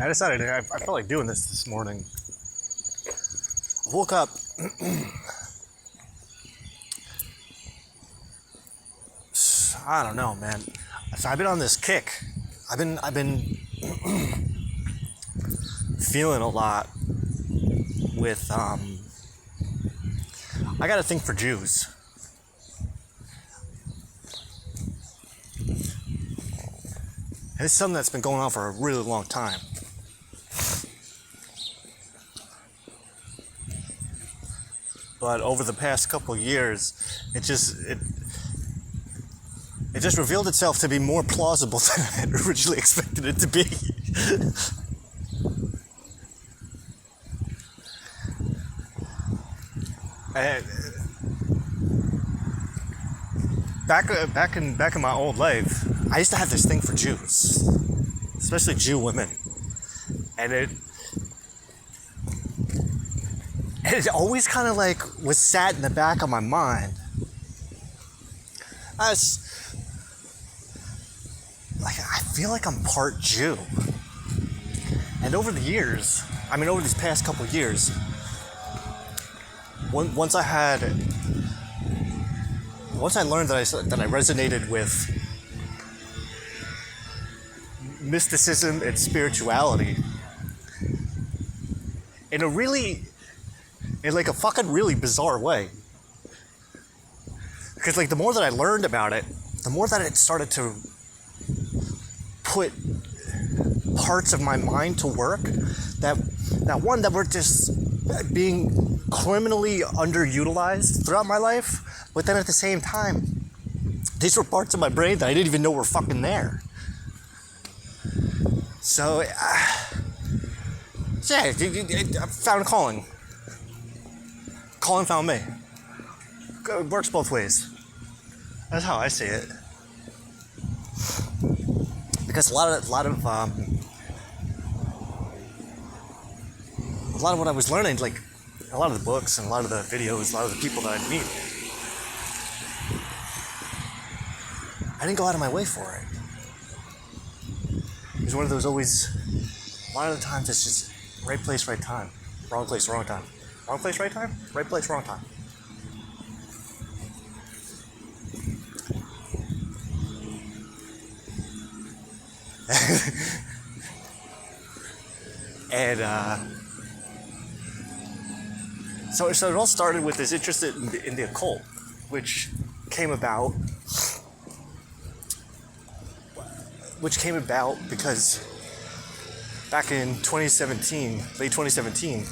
I decided I felt like doing this morning. I woke up. I don't know, man. So I've been on this kick. I've been feeling a lot with I got a thing for Jews. And it's something that's been going on for a really long time. But over the past couple of years, it just revealed itself to be more plausible than I had originally expected it to be. And back in my old life, I used to have this thing for Jews, especially Jew women, and it always kind of like was sat in the back of my mind. I feel like I'm part Jew, and over the years, over these past couple of years, once I learned that I resonated with mysticism and spirituality in a fucking really bizarre way. Because the more that I learned about it, the more that it started to put parts of my mind to work that were just being criminally underutilized throughout my life, but then at the same time, these were parts of my brain that I didn't even know were fucking there. So, I found calling. Calling found me. It works both ways. That's how I see it. Because a lot of what I was learning, a lot of the books and a lot of the videos, a lot of the people that I meet, I didn't go out of my way for it. It was one of those always, a lot of the times it's just right place, right time. Wrong place, wrong time. Wrong place, right time? Right place, wrong time. And so it all started with this interest in the occult, which came about because back in 2017, late 2017,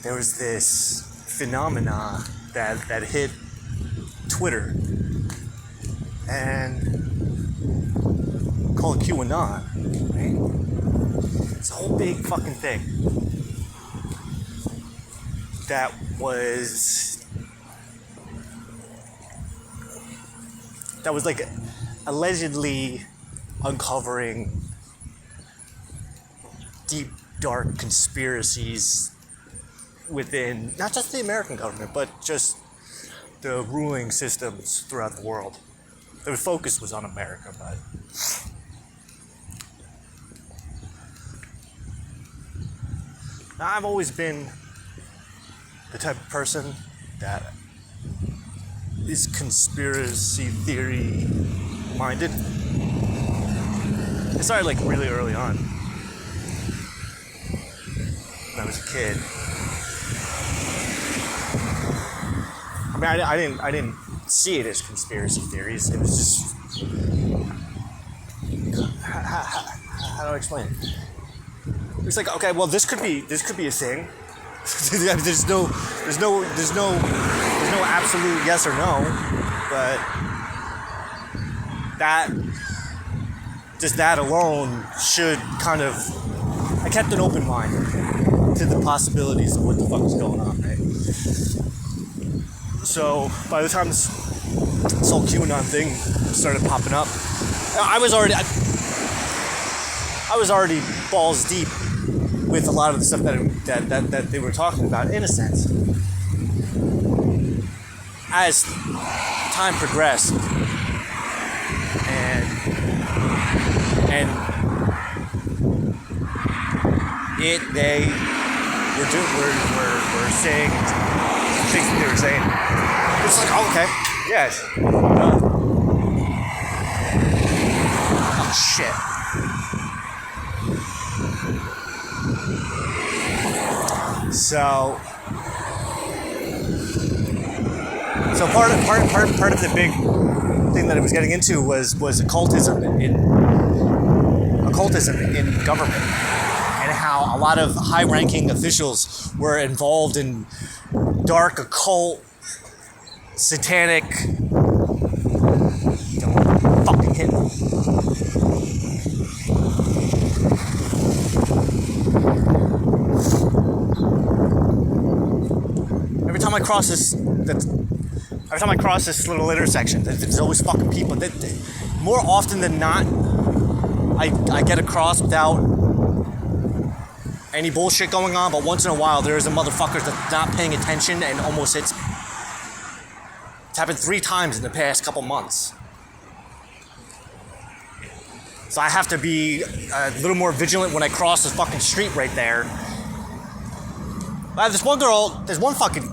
there was this phenomena that hit Twitter and called QAnon, right? It's a whole big fucking thing that was allegedly uncovering deep, dark conspiracies within not just the American government, but just the ruling systems throughout the world. The focus was on America, but now, I've always been the type of person that is conspiracy theory minded. It started really early on when I was a kid. I didn't see it as conspiracy theories. It was just how do I explain it? It was okay, well, this could be a thing. there's no absolute yes or no, but that alone should kind of, I kept an open mind to the possibilities of what the fuck is going on, right? So by the time this whole QAnon thing started popping up, I was already balls deep with a lot of the stuff that they were talking about, in a sense. As time progressed and they were saying things that they were saying. It's like, oh, okay, yes. Oh shit. So part of the big thing that I was getting into was occultism in government, and how a lot of high-ranking officials were involved in dark, occult, satanic. Don't fucking hit me. Every time I cross this little intersection, there's always fucking people. More often than not, I get across without any bullshit going on, but once in a while there's a motherfucker that's not paying attention and almost hits me. It's happened 3 times in the past couple months. So I have to be a little more vigilant when I cross this fucking street right there. There's one fucking...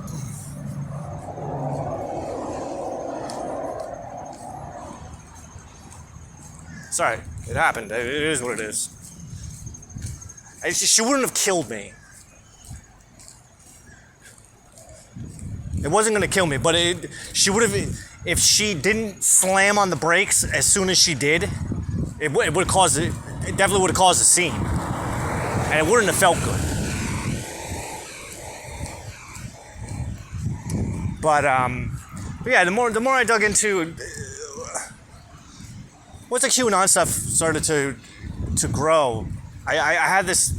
Sorry, it happened. It is what it is. She wouldn't have killed me. It wasn't going to kill me, but she would have... If she didn't slam on the brakes as soon as she did, it would have caused... It definitely would have caused a scene. And it wouldn't have felt good. But yeah, the more I dug into... Once the QAnon stuff started to grow, I had this...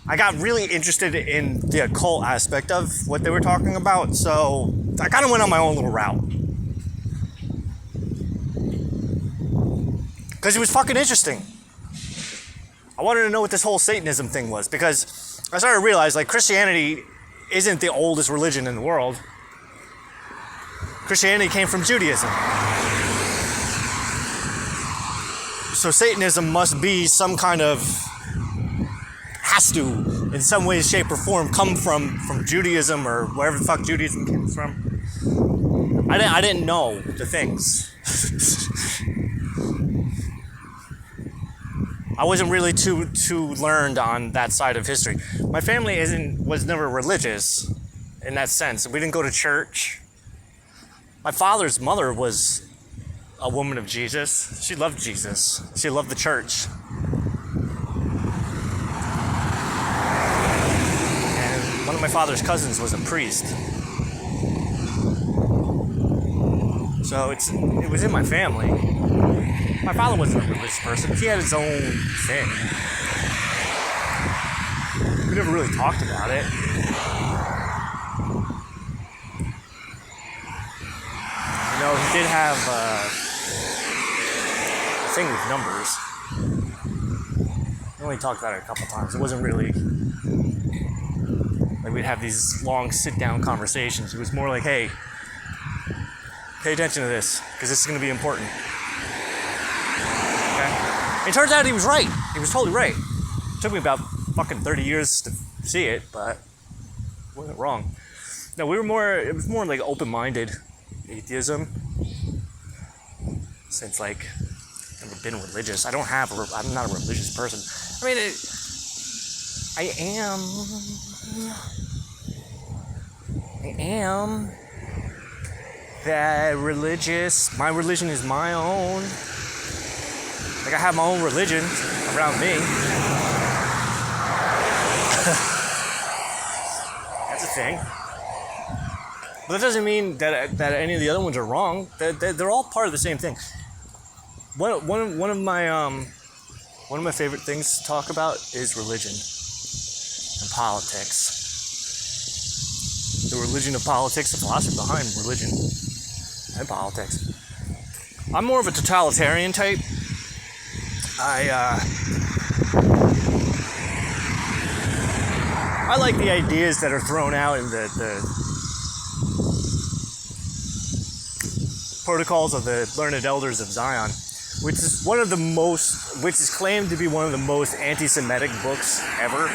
I got really interested in the occult aspect of what they were talking about, so I kind of went on my own little route. Because it was fucking interesting. I wanted to know what this whole Satanism thing was, because I started to realize, like, Christianity isn't the oldest religion in the world. Christianity came from Judaism. So Satanism must be some kind of... has to, in some way, shape, or form, come from Judaism or wherever the fuck Judaism came from. I didn't know the things. I wasn't really too learned on that side of history. My family was never religious in that sense. We didn't go to church. My father's mother was a woman of Jesus. She loved Jesus. She loved the church. And one of my father's cousins was a priest. So it was in my family. My father wasn't a religious person. He had his own thing. We never really talked about it. You know, he did have a thing with numbers. We only talked about it a couple times. It wasn't really like we'd have these long sit-down conversations. It was more like, hey, pay attention to this, because this is going to be important. Okay? It turns out he was right. He was totally right. It took me about fucking 30 years to see it, but I wasn't wrong. No, it was more like open-minded atheism. Since, like, I've never been religious. I'm not a religious person. I mean, I am that religious. My religion is my own. Like, I have my own religion around me. That's a thing. But that doesn't mean that any of the other ones are wrong. They're all part of the same thing. One of my favorite things to talk about is religion and politics. The religion of politics, the philosophy behind religion and politics. I'm more of a totalitarian type. I like the ideas that are thrown out in the Protocols of the Learned Elders of Zion, which is claimed to be one of the most anti-Semitic books ever.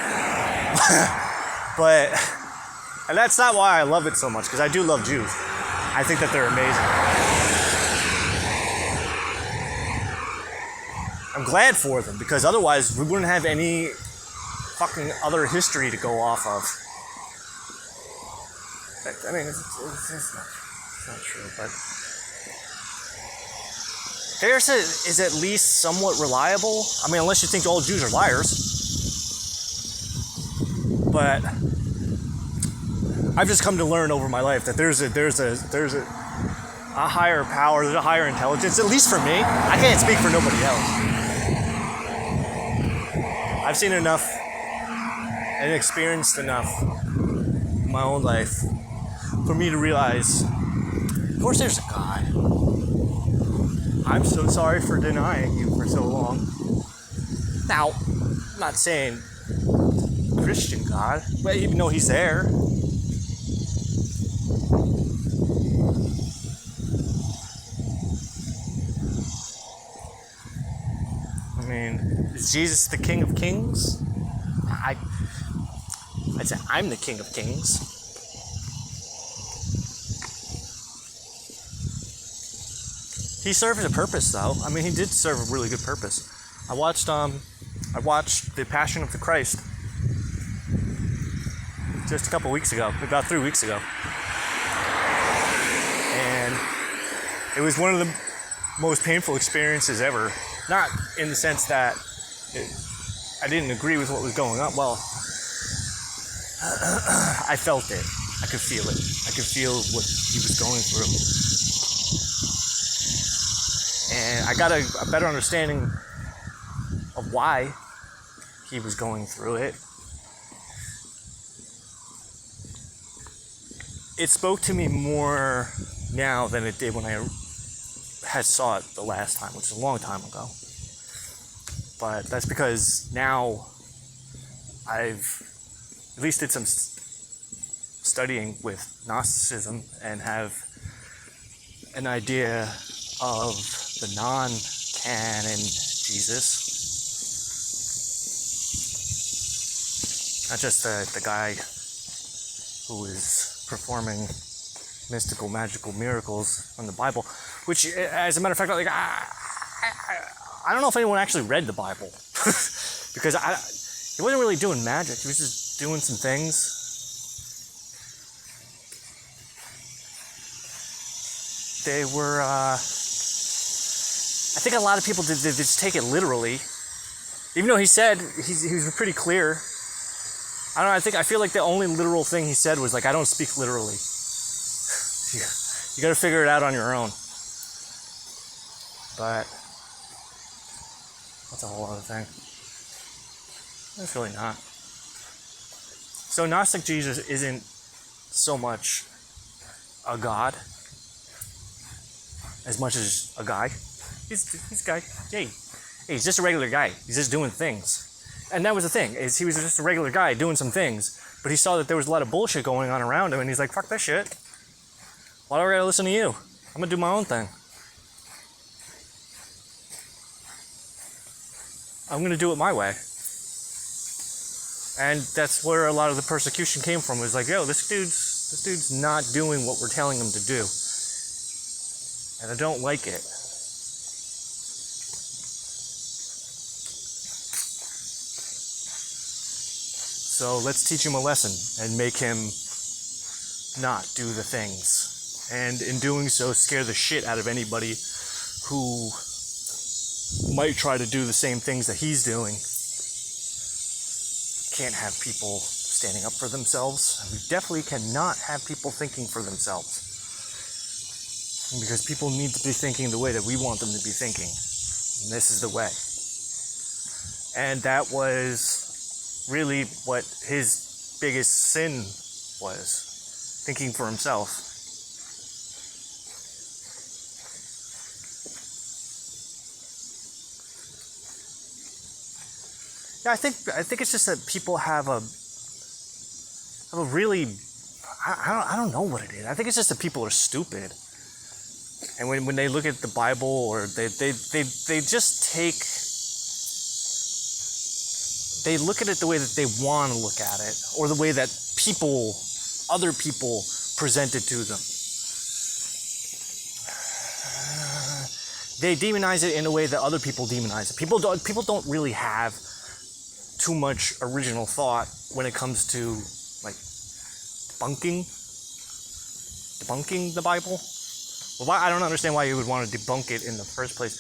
But, and that's not why I love it so much, because I do love Jews. I think that they're amazing. I'm glad for them, because otherwise we wouldn't have any fucking other history to go off of. I mean, it's not true, but theirs is at least somewhat reliable. I mean, unless you think all Jews are liars. But I've just come to learn over my life that there's a higher power, there's a higher intelligence, at least for me. I can't speak for nobody else. I've seen enough and experienced enough in my own life for me to realize, of course there's a God. I'm so sorry for denying you for so long. Now, I'm not saying Christian God, but even though he's there. I mean, is Jesus the King of Kings? I'd say I'm the King of Kings. He served a purpose, though. I mean, he did serve a really good purpose. I watched The Passion of the Christ just a couple weeks ago, about 3 weeks ago. And it was one of the most painful experiences ever. Not in the sense that I didn't agree with what was going on. Well, I felt it. I could feel it. I could feel what he was going through. And I got a better understanding of why he was going through it. It spoke to me more now than it did when I had saw it the last time, which was a long time ago. But that's because now I've at least did some studying with Gnosticism and have an idea of the non-canon Jesus. Not just the guy who is performing mystical, magical miracles from the Bible, which, as a matter of fact, like I don't know if anyone actually read the Bible because he wasn't really doing magic. He was just doing some things. They were, I think a lot of people did just take it literally, even though he said he was pretty clear. I don't know. I feel like the only literal thing he said was like, I don't speak literally. You got to figure it out on your own. But that's a whole other thing. It's really not. So Gnostic Jesus isn't so much a god as much as a guy. He's a guy. Hey, he's just a regular guy. He's just doing things. And that was the thing, is he was just a regular guy doing some things, but he saw that there was a lot of bullshit going on around him, and he's like, fuck that shit. Why do I gotta listen to you? I'm gonna do my own thing. I'm gonna do it my way. And that's where a lot of the persecution came from. It was like, yo, this dude's not doing what we're telling him to do. And I don't like it. So let's teach him a lesson and make him not do the things. And in doing so, scare the shit out of anybody who might try to do the same things that he's doing. Can't have people standing up for themselves. We definitely cannot have people thinking for themselves. Because people need to be thinking the way that we want them to be thinking. And this is the way. And that was really what his biggest sin was. Thinking for himself. Yeah, I think it's just that people have a really, I don't know what it is. I think it's just that people are stupid. And when they look at the Bible, or they just take they look at it the way that they want to look at it, or the way that other people present it to them. They demonize it in a way that other people demonize it. People don't really have too much original thought when it comes to like debunking the Bible. Well, I don't understand why you would want to debunk it in the first place.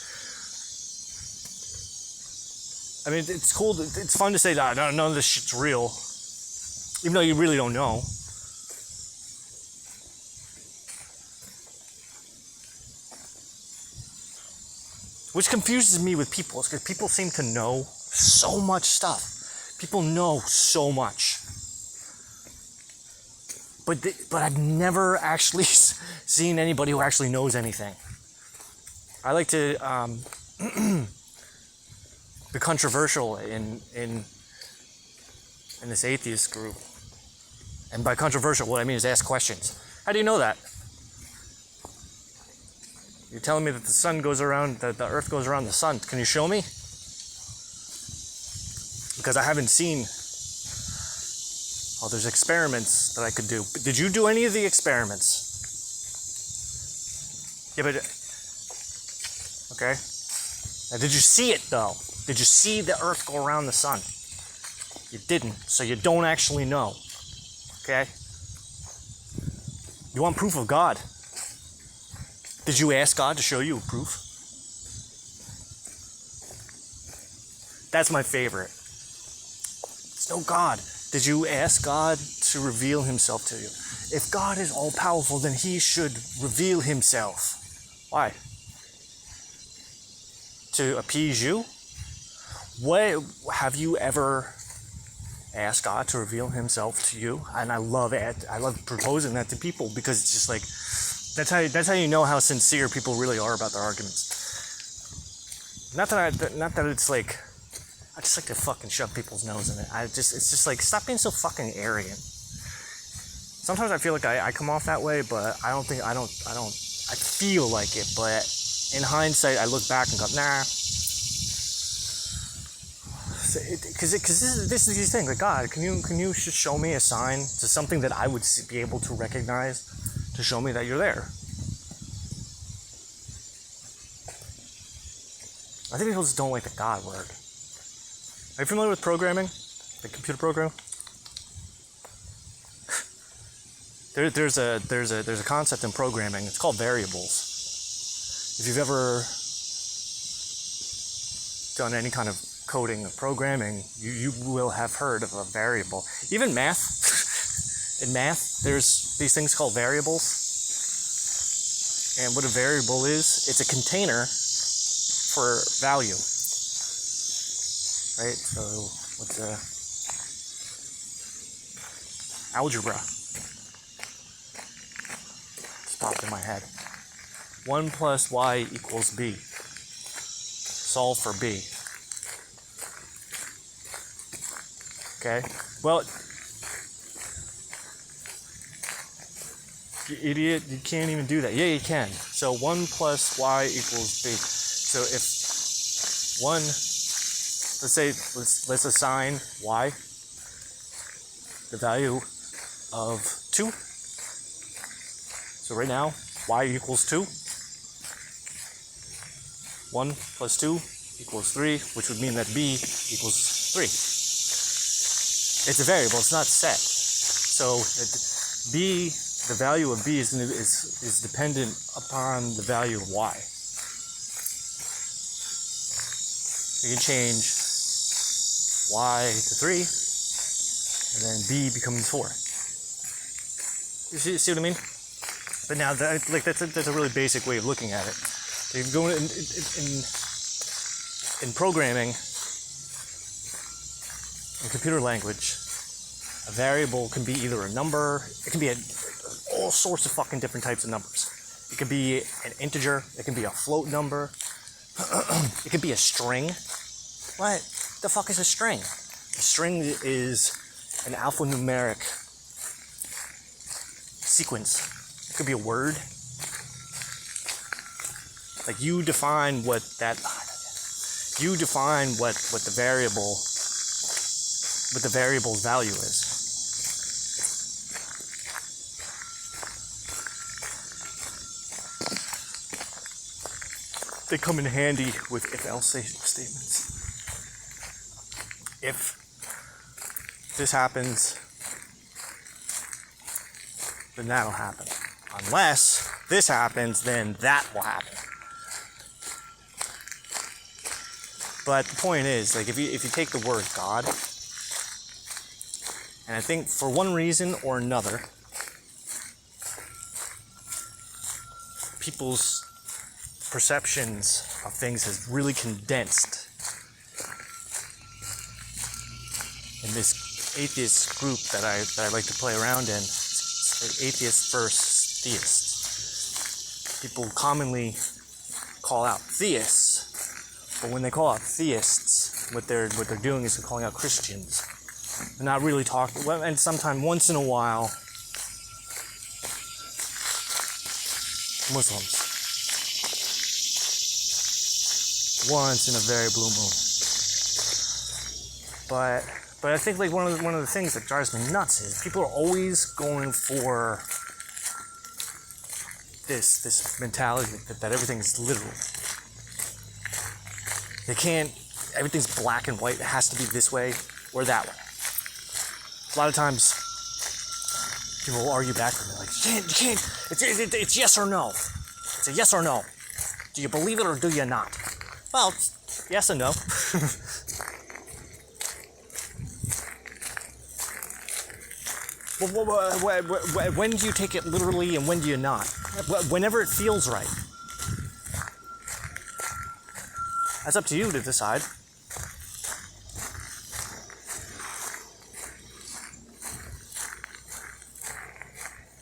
I mean, it's cool. It's fun to say that none of this shit's real, even though you really don't know. Which confuses me with people, is because people seem to know so much stuff. People know so much. But I've never actually seen anybody who actually knows anything. I like to be controversial in this atheist group. And by controversial, what I mean is ask questions. How do you know that? You're telling me that the sun goes around, that the earth goes around the sun. Can you show me? Because I haven't seen. Oh, there's experiments that I could do. But did you do any of the experiments? Yeah, but... Okay. Now, did you see it, though? Did you see the earth go around the sun? You didn't, so you don't actually know. Okay? You want proof of God. Did you ask God to show you proof? That's my favorite. It's no God. Did you ask God to reveal himself to you? If God is all-powerful, then he should reveal himself. Why? To appease you? What have you ever asked God to reveal himself to you? And I love proposing that to people, because it's just like, that's how you know how sincere people really are about their arguments. Not that it's like, I just like to fucking shove people's nose in it. It's just like, stop being so fucking arrogant. Sometimes I feel like I come off that way, but I feel like it, but in hindsight, I look back and go, nah. Because this is the thing, like, God, can you just show me a sign to something that I would be able to recognize, to show me that you're there? I think people just don't like the God word. Are you familiar with programming? The computer program? There's a concept in programming. It's called variables. If you've ever done any kind of coding or programming, you will have heard of a variable. Even math. In math, there's these things called variables. And what a variable is, it's a container for value. Right? So, what's algebra? Just popped in my head. 1 plus y equals b. Solve for b. Okay? Well, you idiot, you can't even do that. Yeah, you can. So 1 plus y equals b. So if 1, let's assign y the value of 2. So right now, y equals 2. 1 plus 2 equals 3, which would mean that b equals 3. It's a variable, it's not set. So b, the value of b is dependent upon the value of y. You can change y to 3, and then b becomes 4. You see what I mean? But now, that's a really basic way of looking at it. So you go in programming, in computer language, a variable can be either a number, it can be all sorts of fucking different types of numbers. It can be an integer, it can be a float number, it can be a string. What the fuck is a string? A string is an alphanumeric sequence. It could be a word. Like you define what the variable what the variable's value is. They come in handy with if-else statements. If this happens, then that'll happen. Unless this happens, then that will happen. But the point is, like, if you take the word God, and I think for one reason or another, people's perceptions of things has really condensed in this atheist group that I like to play around in. It's atheists versus theists. People commonly call out theists, but when they call out theists, what they're doing is they're calling out Christians. They're not really talking, and sometimes once in a while, Muslims. Once in a very blue moon. But I think like one of the things that drives me nuts is people are always going for this mentality that everything is literal. They can't, everything's black and white. It has to be this way or that way. A lot of times people will argue back with me like, you can't, it's yes or no. It's a yes or no. Do you believe it or do you not? Well, yes and no. When do you take it literally and when do you not? Whenever it feels right. That's up to you to decide.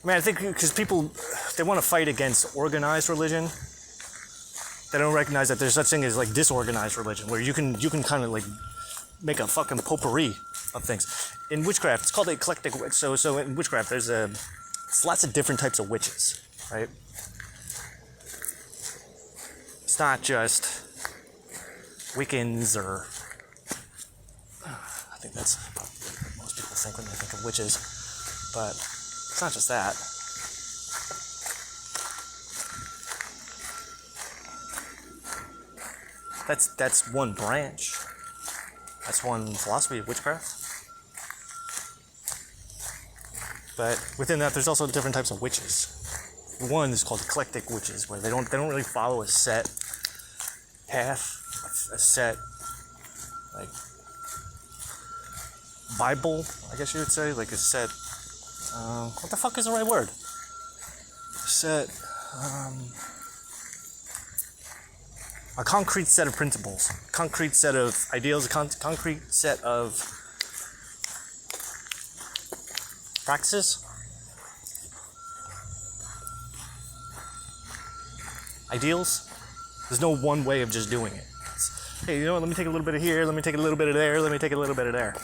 I mean, I think because people, they want to fight against organized religion. They don't recognize that there's such thing as like disorganized religion, where you can kind of like make a fucking potpourri of things. In witchcraft, it's called eclectic witch. So in witchcraft, there's lots of different types of witches, right? It's not just Wiccans or I think that's what most people think when they think of witches, but it's not just that. That's one branch. That's one philosophy of witchcraft. But within that, there's also different types of witches. One is called eclectic witches, where they don't really follow a set path, a set like Bible, I guess you would say, like a set. What the fuck is the right word? Set. A concrete set of principles, concrete set of ideals, a concrete set of practices, ideals. There's no one way of just doing it. It's, hey, you know what, let me take a little bit of here, let me take a little bit of there, let me take a little bit of there.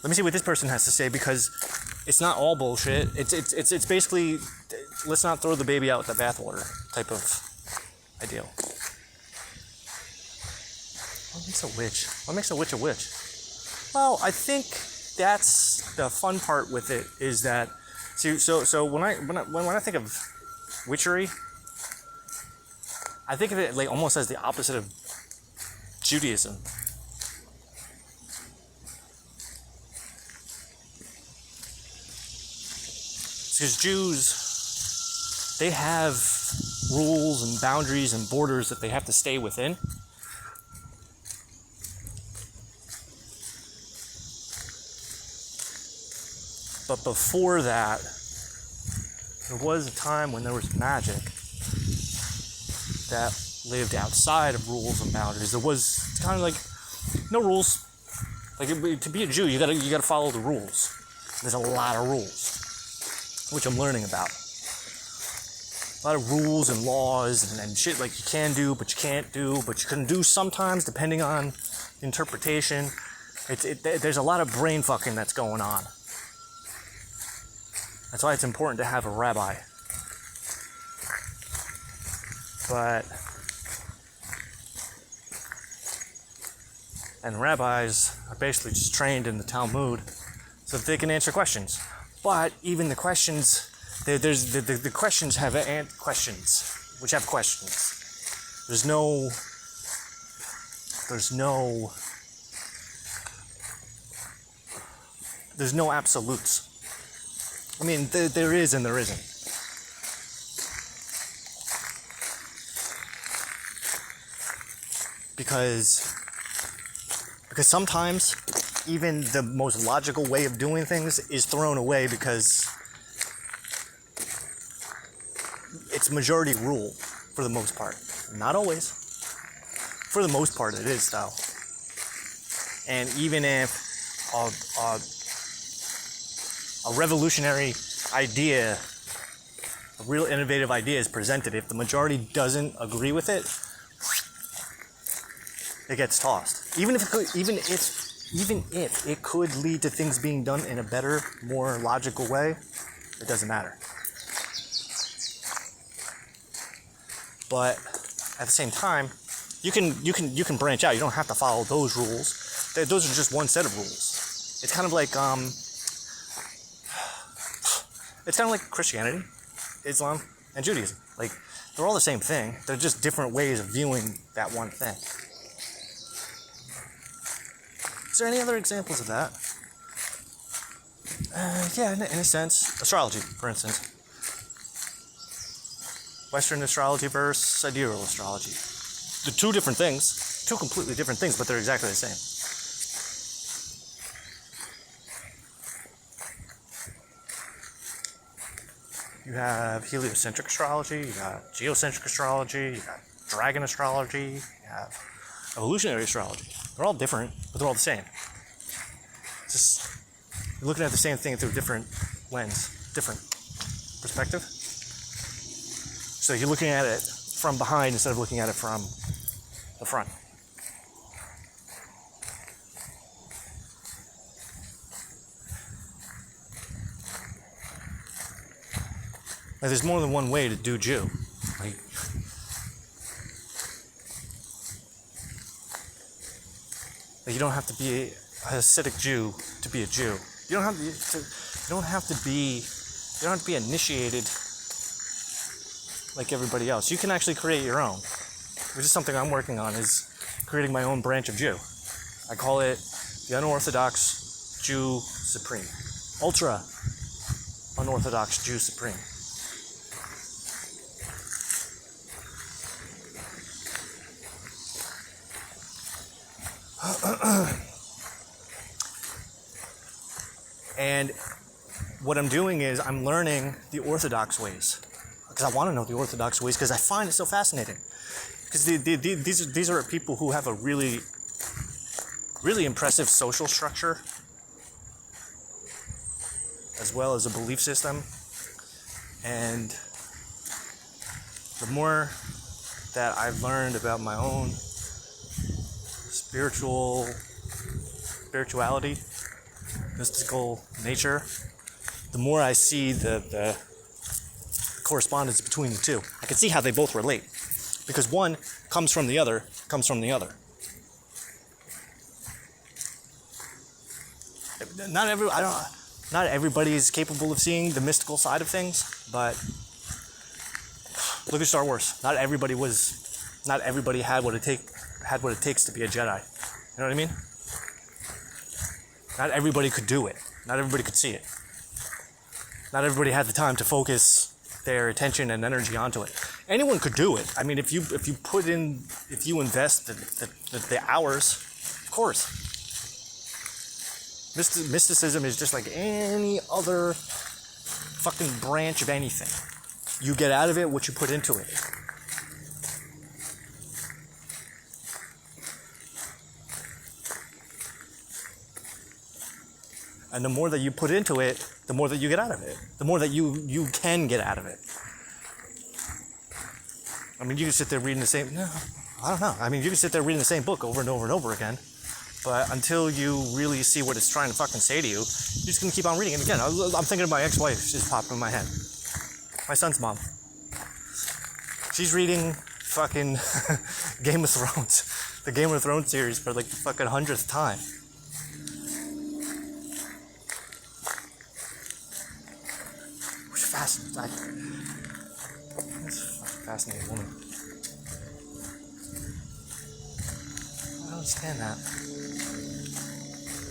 Let me see what this person has to say, because it's not all bullshit. It's basically, let's not throw the baby out with the bathwater type of ideal. What makes a witch? What makes a witch a witch? Well, I think that's the fun part with it, is that, see, so when I think of witchery, I think of it like almost as the opposite of Judaism. Because Jews, they have rules and boundaries and borders that they have to stay within. But before that, there was a time when there was magic that lived outside of rules and boundaries. There was kind of like no rules. Like to be a Jew, you gotta follow the rules. There's a lot of rules, which I'm learning about. A lot of rules and laws and shit like you can do, but you can't do, but you can do sometimes depending on interpretation. There's a lot of brain fucking that's going on. That's why it's important to have a rabbi. But And rabbis are basically just trained in the Talmud so that they can answer questions. But even the questions, the questions have questions, which have questions. There's no absolutes. I mean, there is and there isn't. Because sometimes even the most logical way of doing things is thrown away because it's majority rule for the most part. Not always. For the most part it is, though. And even if a revolutionary idea, a real innovative idea is presented, if the majority doesn't agree with it, it gets tossed. Even if it could lead to things being done in a better, more logical way, it doesn't matter. But at the same time, you can branch out. You don't have to follow those rules. Those are just one set of rules. It's kind of like Christianity, Islam, and Judaism. Like, they're all the same thing. They're just different ways of viewing that one thing. Is there any other examples of that? Yeah, in a sense. Astrology, for instance. Western astrology versus sidereal astrology. They're two different things. Two completely different things, but they're exactly the same. You have heliocentric astrology, you got geocentric astrology, you got dragon astrology, you have evolutionary astrology. They're all different, but they're all the same. It's just you're looking at the same thing through a different lens, different perspective. So you're looking at it from behind instead of looking at it from the front. Now, there's more than one way to do Jew. Like, you don't have to be a Hasidic Jew to be a Jew. You don't have to be initiated like everybody else. You can actually create your own, which is something I'm working on, is creating my own branch of Jew. I call it the Unorthodox Jew Supreme. Ultra Unorthodox Jew Supreme. And what I'm doing is I'm learning the Orthodox ways, because I want to know the Orthodox ways, because I find it so fascinating. Because these are people who have a really, really impressive social structure, as well as a belief system. And the more that I've learned about my own spirituality, mystical nature, the more I see the correspondence between the two. I can see how they both relate, because one comes from the other. Not everybody is capable of seeing the mystical side of things, but look at Star Wars. Not everybody had what it takes to be a Jedi. You know what I mean? Not everybody could do it. Not everybody could see it. Not everybody had the time to focus their attention and energy onto it. Anyone could do it. I mean, if you invest the hours, of course. Mysticism is just like any other fucking branch of anything. You get out of it what you put into it. And the more that you put into it, the more that you get out of it. The more that you can get out of it. I mean, you can sit there reading the same... No, I don't know. I mean, you can sit there reading the same book over and over and over again. But until you really see what it's trying to fucking say to you, you're just going to keep on reading it. Again, I'm thinking of my ex-wife just popping in my head. My son's mom. She's reading fucking Game of Thrones. the Game of Thrones series for like the fucking 100th time. Which fascinating woman. I don't understand that.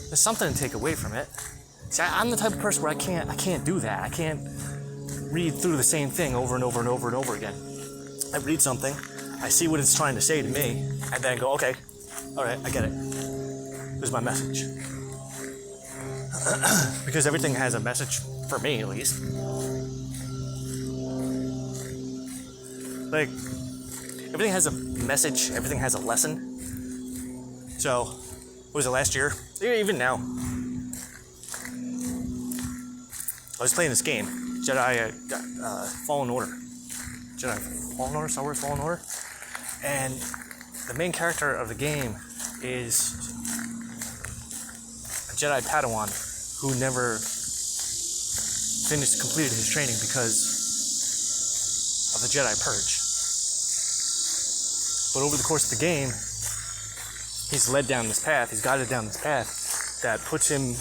There's something to take away from it. See, I'm the type of person where I can't do that. I can't read through the same thing over and over and over and over again. I read something, I see what it's trying to say to me, and then go, okay, all right, I get it. Here's my message. Because everything has a message, for me at least. Like, everything has a message, everything has a lesson. So, what was it, last year? Even now. I was playing this game, Jedi Fallen Order. Jedi Fallen Order? Star Wars Fallen Order? And the main character of the game is a Jedi Padawan who never completed his training because of the Jedi Purge. But over the course of the game, he's led down this path, he's guided down this path that puts him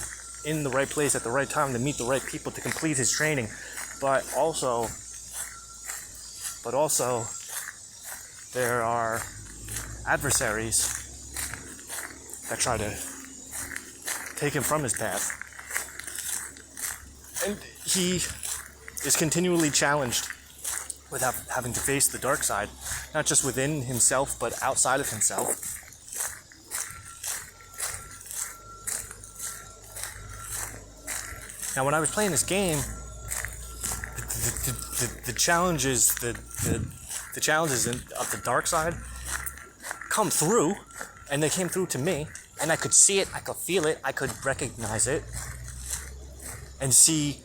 in the right place at the right time to meet the right people to complete his training. But also there are adversaries that try to take him from his path. And he is continually challenged with having to face the dark side, not just within himself, but outside of himself. Now, when I was playing this game, the challenges of the dark side come through, and they came through to me, and I could see it, I could feel it, I could recognize it, and see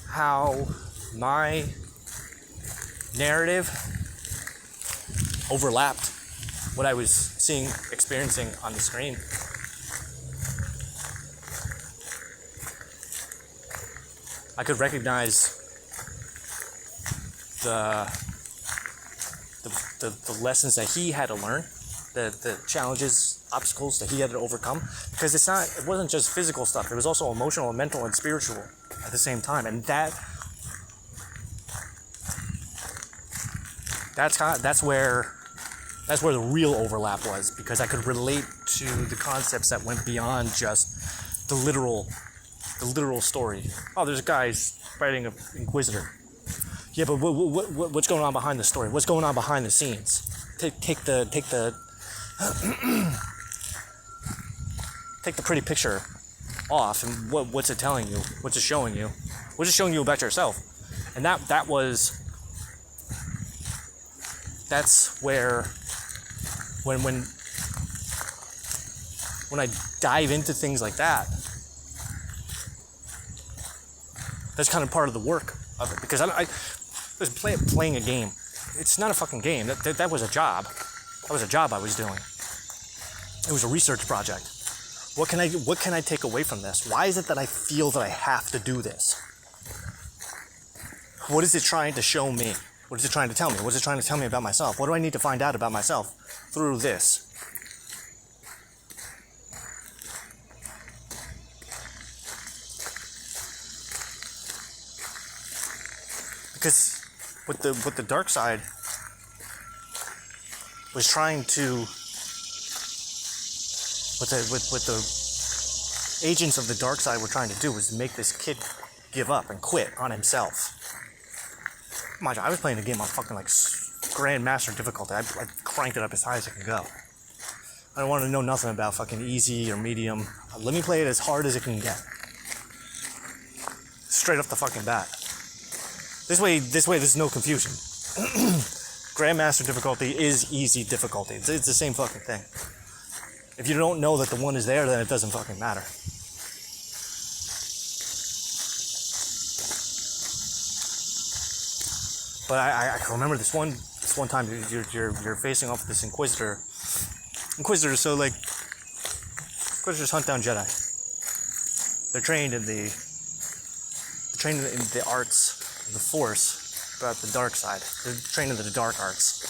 how my narrative overlapped what I was experiencing on the screen. I could recognize the lessons that he had to learn, the challenges, obstacles that he had to overcome, because it wasn't just physical stuff, it was also emotional and mental and spiritual at the same time. And that's where the real overlap was, because I could relate to the concepts that went beyond just the literal story. Oh, there's guys fighting an inquisitor. Yeah, but what's going on behind the story? What's going on behind the scenes? Take the take the pretty picture off, and what's it telling you? What's it showing you? What's it showing you about yourself? And that's where when I dive into things like that, that's kind of part of the work of it, because I was playing a game. It's not a fucking game. That was a job. That was a job I was doing. It was a research project. What can I take away from this? Why is it that I feel that I have to do this? What is it trying to show me? What is it trying to tell me? What is it trying to tell me about myself? What do I need to find out about myself through this? Because what the dark side was trying to, what the agents of the dark side were trying to do was make this kid give up and quit on himself. Mind you, I was playing the game on fucking like Grandmaster difficulty. I cranked it up as high as it can go. I don't want to know nothing about fucking easy or medium. Let me play it as hard as it can get. Straight off the fucking bat. This way, there's no confusion. Grandmaster difficulty is easy difficulty. It's the same fucking thing. If you don't know that the one is there, then it doesn't fucking matter. But I can remember this one time you're facing off with this Inquisitor. So like, Inquisitors hunt down Jedi. They're trained in the arts of the Force, but the dark side. They're trained in the dark arts.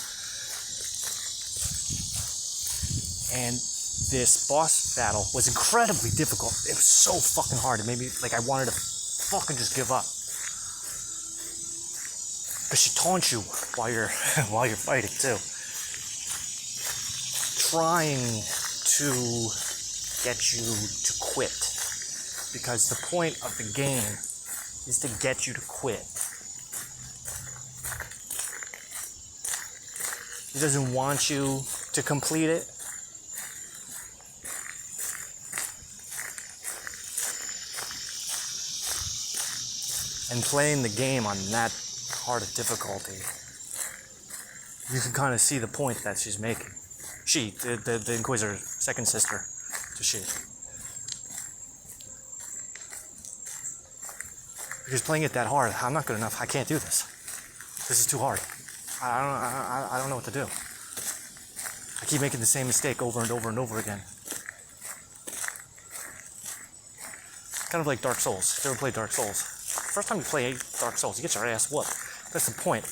And this boss battle was incredibly difficult. It was so fucking hard. It made me, like, I wanted to fucking just give up. But she taunts you while you're while you're fighting too, trying to get you to quit, because the point of the game is to get you to quit. He doesn't want you to complete it. And playing the game on that hard of difficulty, you can kind of see the point that she's making. She, the Inquisitor's second sister to she. Because playing it that hard, I'm not good enough. I can't do this. This is too hard. I don't know what to do. I keep making the same mistake over and over and over again. Kind of like Dark Souls. If you ever played Dark Souls, first time you play Dark Souls, you get your ass whooped. That's the point.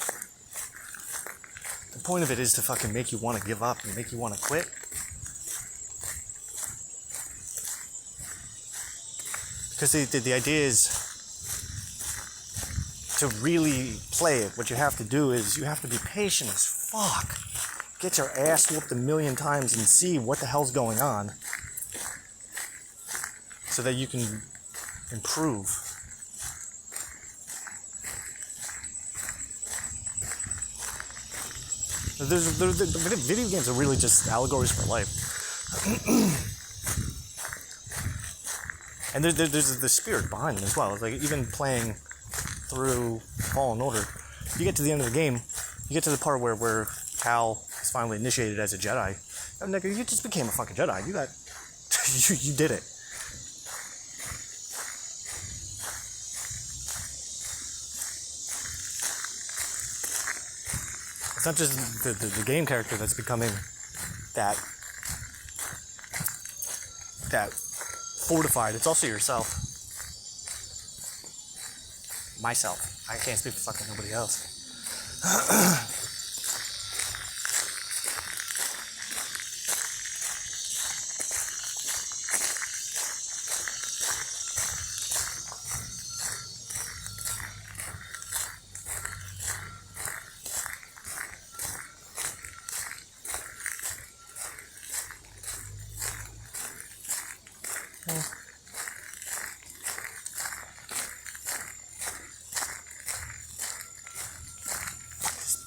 The point of it is to fucking make you want to give up and make you want to quit. Because the idea is to really play it. What you have to do is you have to be patient as fuck. Get your ass whooped a million times and see what the hell's going on, so that you can improve. The video games are really just allegories for life. And there's the spirit behind them as well. Like, even playing through Fallen Order, you get to the end of the game, you get to the part where Cal is finally initiated as a Jedi. And nigga, you just became a fucking Jedi. You got... you did it. It's not just the game character that's becoming that fortified. It's also yourself. Myself. I can't speak for fucking nobody else.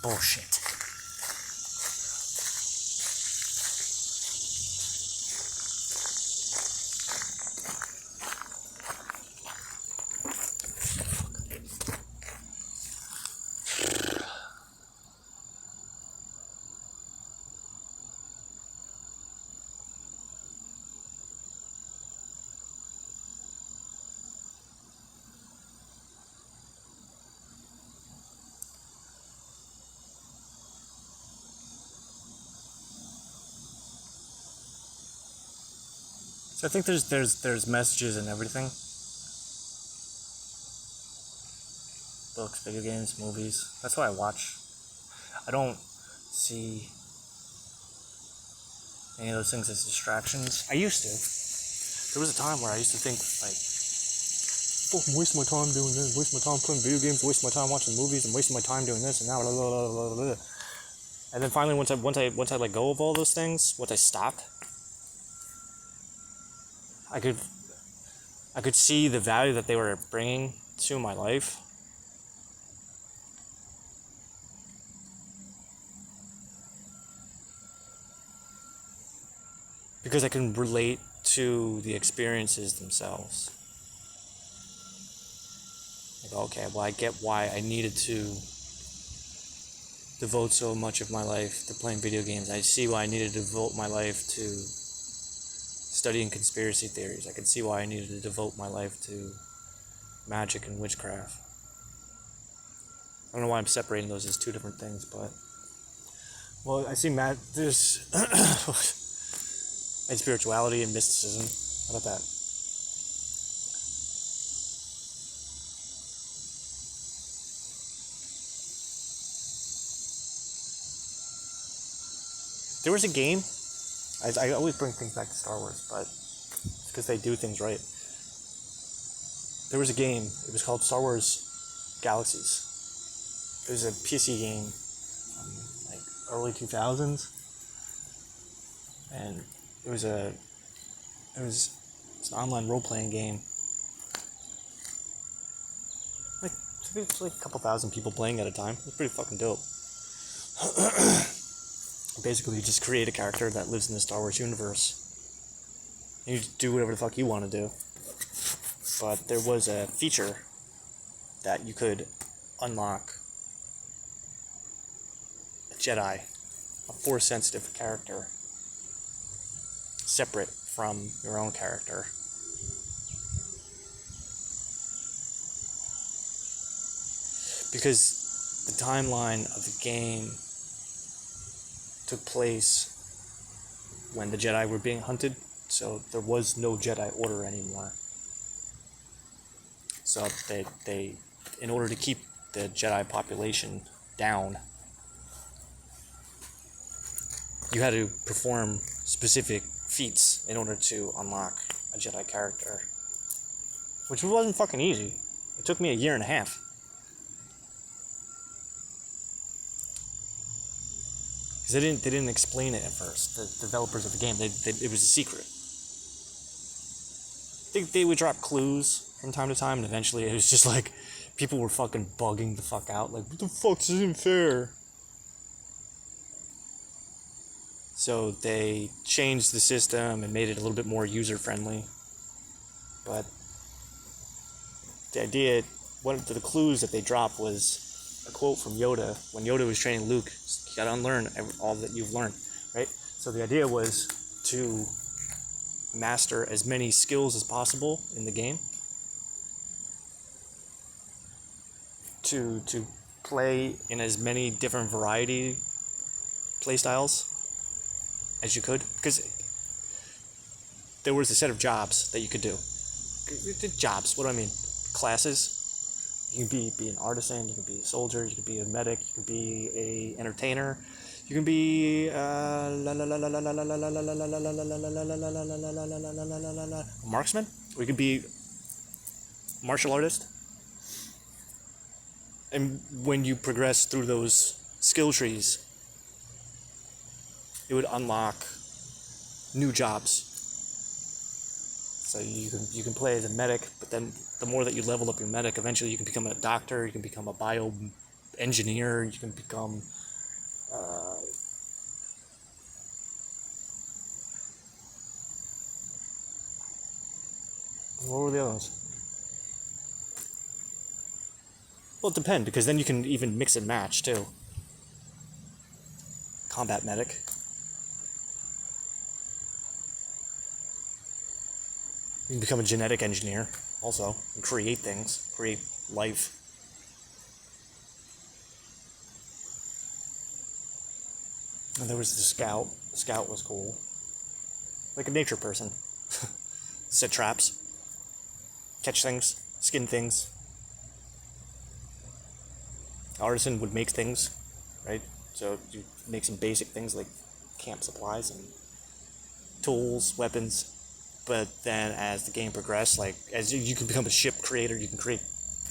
Bullshit. So I think there's messages in everything. Books, video games, movies. That's what I watch. I don't see any of those things as distractions. I used to. There was a time where I used to think, like, fucking wasting my time doing this, wasting my time playing video games, wasting my time watching movies, and wasting my time doing this, and now blah blah blah blah blah. And then finally, once I let go of all those things, once I stopped, I could see the value that they were bringing to my life. Because I can relate to the experiences themselves. Like, okay, well, I get why I needed to devote so much of my life to playing video games. I see why I needed to devote my life to studying conspiracy theories. I can see why I needed to devote my life to magic and witchcraft. I don't know why I'm separating those as two different things, but... Well, I see there's... and spirituality and mysticism. How about that? There was a game I always bring things back to Star Wars, but it's because they do things right. There was a game. It was called Star Wars Galaxies. It was a PC game from like early 2000s, and it's an online role-playing game. Like it's like a couple thousand people playing at a time. It's pretty fucking dope. Basically, you just create a character that lives in the Star Wars universe. And you just do whatever the fuck you want to do. But there was a feature that you could unlock a Jedi, a Force-sensitive character, separate from your own character. Because the timeline of the game took place when the Jedi were being hunted, so there was no Jedi Order anymore. So they in order to keep the Jedi population down, you had to perform specific feats in order to unlock a Jedi character, which wasn't fucking easy. It took me a year and a half. Because they didn't explain it at first. The developers of the game, it was a secret. They would drop clues from time to time, and eventually it was just like people were fucking bugging the fuck out. Like, what the fuck, this isn't fair. So they changed the system and made it a little bit more user friendly. But the idea, one of the clues that they dropped was a quote from Yoda when Yoda was training Luke. You gotta unlearn all that you've learned, right? So the idea was to master as many skills as possible in the game, to play in as many different variety play styles as you could, because there was a set of jobs that you could do. Jobs, what do I mean? Classes. You can be an artisan, you can be a soldier, you can be a medic, you can be a entertainer, you can be a marksman, or you can be a martial artist. And when you progress through those skill trees, it would unlock new jobs. So you can play as a medic, but then the more that you level up your medic, eventually you can become a doctor, you can become a bio-engineer, you can become what were the other ones? Well, it depends, because then you can even mix and match too. Combat medic. You can become a genetic engineer, also, and create things, create life. And there was the scout. The scout was cool. Like a nature person. Set traps. Catch things. Skin things. Artisan would make things, right? So you make some basic things like camp supplies and tools, weapons. But then as the game progressed, like as you can become a ship creator, you can create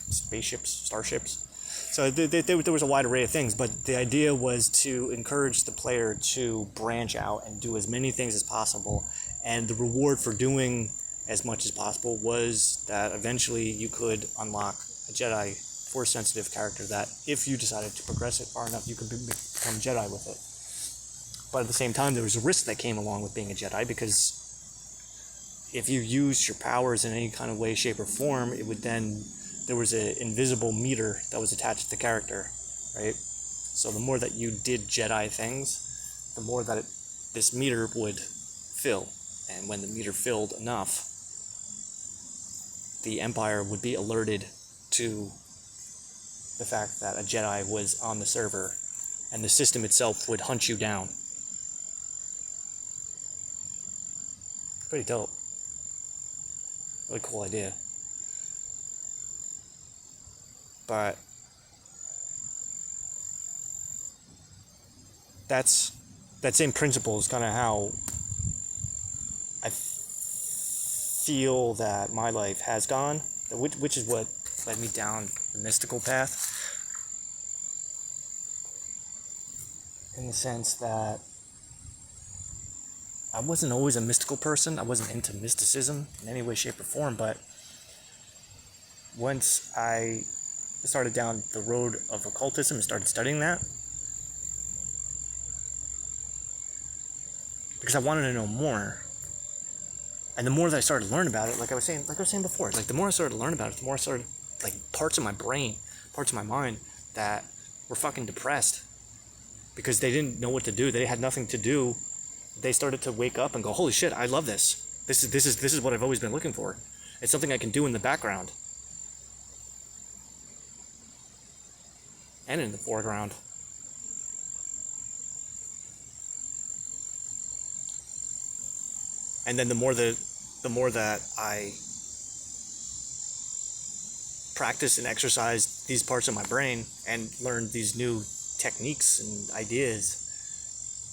spaceships, starships. So there was a wide array of things, but the idea was to encourage the player to branch out and do as many things as possible. And the reward for doing as much as possible was that eventually you could unlock a Jedi Force-sensitive character that, if you decided to progress it far enough, you could become Jedi with it. But at the same time, there was a risk that came along with being a Jedi, because if you used your powers in any kind of way, shape, or form, it would then, there was an invisible meter that was attached to the character, right? So the more that you did Jedi things, the more that this meter would fill. And when the meter filled enough, the Empire would be alerted to the fact that a Jedi was on the server, and the system itself would hunt you down. Pretty dope. Really cool idea. But that same principle is kind of how I feel that my life has gone, which is what led me down the mystical path, in the sense that I wasn't always a mystical person. I wasn't into mysticism in any way, shape, or form, but once I started down the road of occultism and started studying that, because I wanted to know more. And the more that I started to learn about it, like I was saying before, like the more I started to learn about it, the more I started, like, parts of my brain, parts of my mind that were fucking depressed because they didn't know what to do. They had nothing to do. They started to wake up and go, holy shit, I love this. This is what I've always been looking for. It's something I can do in the background and in the foreground. And then the more that I practice and exercise these parts of my brain and learn these new techniques and ideas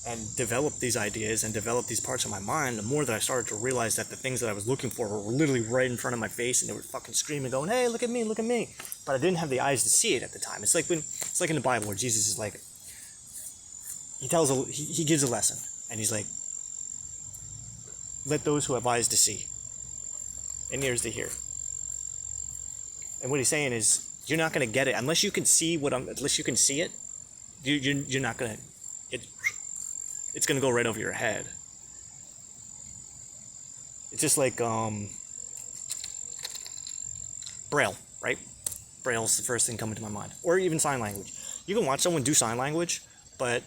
and develop these ideas and develop these parts of my mind, the more that I started to realize that the things that I was looking for were literally right in front of my face, and they were fucking screaming, going, hey, look at me, look at me. But I didn't have the eyes to see it at the time. It's like in the Bible where Jesus is like, he gives a lesson, and he's like, let those who have eyes to see and ears to hear. And what he's saying is, you're not going to get it unless you can see unless you can see it. You're not going to. It's going to go right over your head. It's just like Braille, right? Braille's the first thing coming to my mind, or even sign language. You can watch someone do sign language, but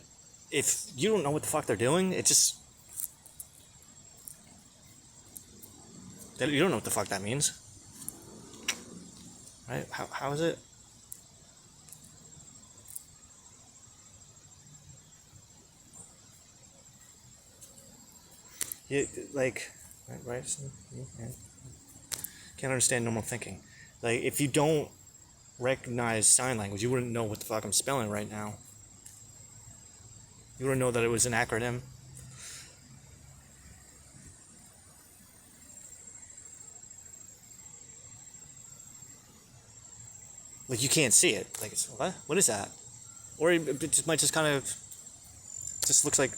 if you don't know what the fuck they're doing, it just. You don't know what the fuck that means. Right? How is it? Like, right? Can't understand normal thinking. Like, if you don't recognize sign language, you wouldn't know what the fuck I'm spelling right now. You wouldn't know that it was an acronym. Like, you can't see it. Like, it's, what? What is that? Or it just might just kind of, just looks like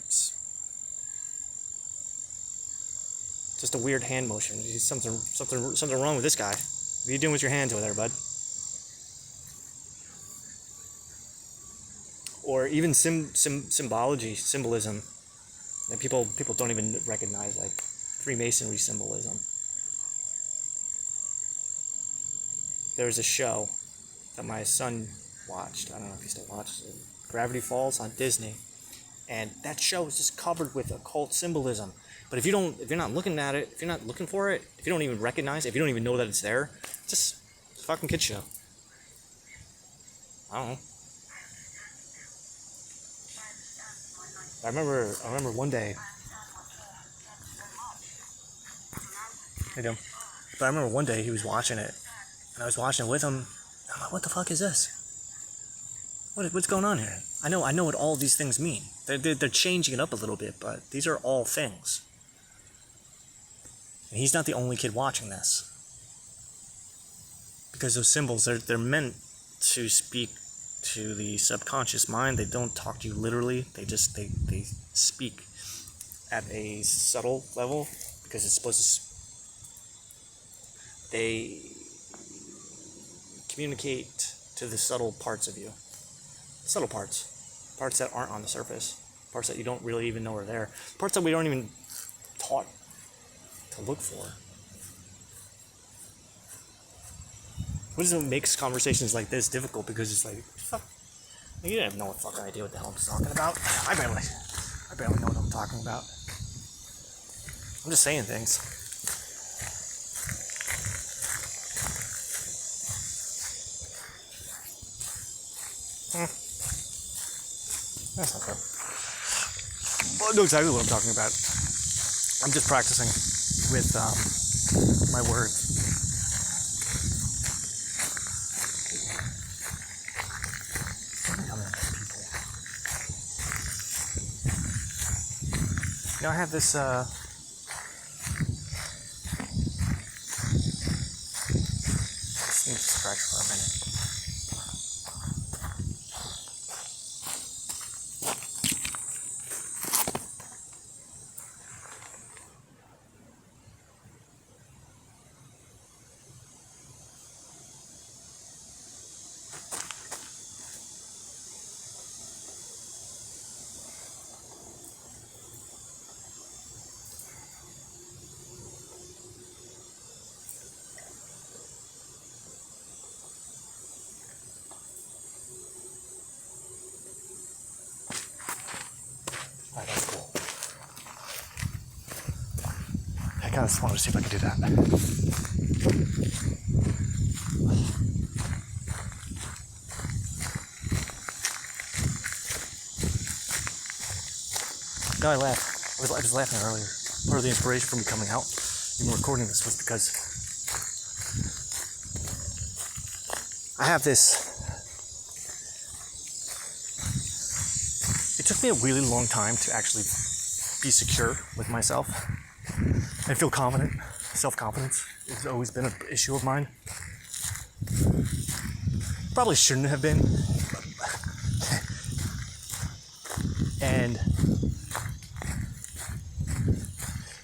just a weird hand motion. Something wrong with this guy. What are you doing with your hands over there, bud? Or even symbology, symbolism. That people don't even recognize, like Freemasonry symbolism. There's a show that my son watched. I don't know if he still watches it. Gravity Falls on Disney, and that show is just covered with occult symbolism. But if you're not looking at it, if you're not looking for it, if you don't even recognize it, if you don't even know that it's there, it's a fucking kid show. I don't know. I remember one day. I do. But I remember one day he was watching it, and I was watching it with him. I'm like, what the fuck is this? What's going on here? I know what all these things mean. They're changing it up a little bit, but these are all things. And he's not the only kid watching this. Because those symbols, they're meant to speak to the subconscious mind. They don't talk to you literally. They speak at a subtle level, because it's supposed to. They communicate to the subtle parts of you. Subtle parts that aren't on the surface, parts that you don't really even know are there, parts that we don't even taught to look for. What is it that makes conversations like this difficult? Because it's like, fuck, you don't have no fucking idea what the hell I'm talking about. I barely know what I'm talking about. I'm just saying things. That's not fair. Well, I know exactly what I'm talking about. I'm just practicing with my words. You know, I have this scratch for a minute. Alright, that's cool. I kind of just wanted to see if I could do that. No, I laughed. I was laughing earlier. Part of the inspiration for me coming out, even recording this, was because I have this. It took me a really long time to actually be secure with myself and feel confident. Self-confidence has always been an issue of mine. Probably shouldn't have been.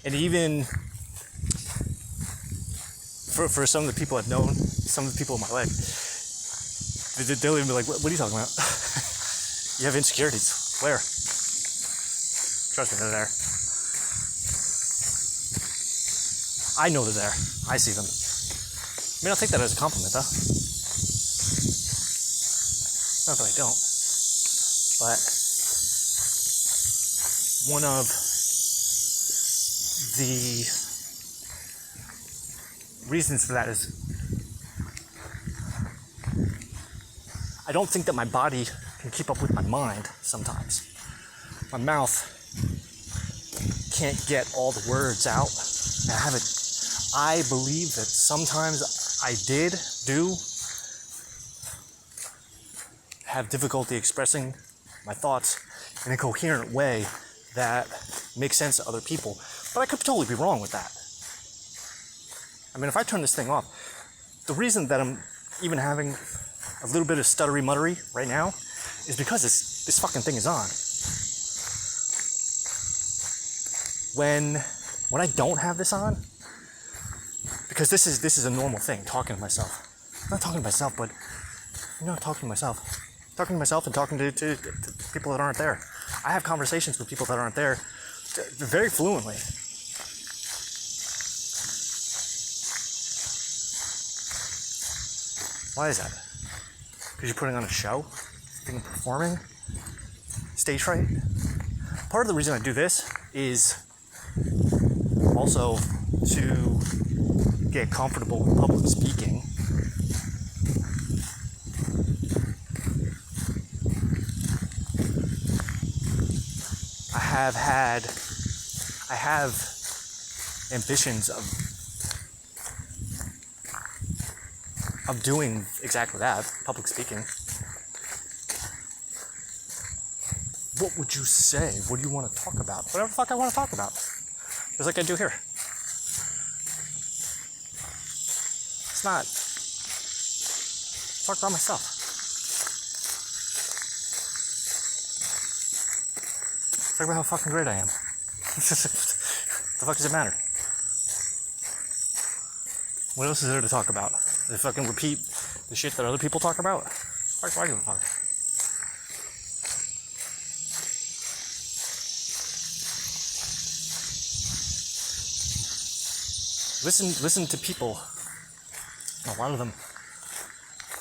And even for some of the people I've known, some of the people in my life, they'll even be like, what are you talking about? You have insecurities. Where? Trust me, they're there. I know they're there. I see them. I mean, I'll take that as a compliment, though. Not that I don't. But one of the reasons for that is I don't think that my body can keep up with my mind sometimes. My mouth can't get all the words out. And I believe that sometimes I do have difficulty expressing my thoughts in a coherent way that makes sense to other people. But I could totally be wrong with that. I mean, if I turn this thing off, the reason that I'm even having a little bit of stuttery muttery right now is because this fucking thing is on. When I don't have this on, because this is a normal thing, talking to myself. I'm not talking to myself, but talking to myself. Talking to myself and talking to people that aren't there. I have conversations with people that aren't there very fluently. Why is that? Because you're putting on a show? Being performing? Stage fright? Part of the reason I do this is also to get comfortable with public speaking. I have ambitions of doing exactly that, public speaking. What would you say? What do you want to talk about? Whatever the fuck I want to talk about. Just like I do here. It's not. Talk about myself. Talk about how fucking great I am. The fuck does it matter? What else is there to talk about? They fucking repeat the shit that other people talk about? Why give a fuck? Listen to people. A lot of them,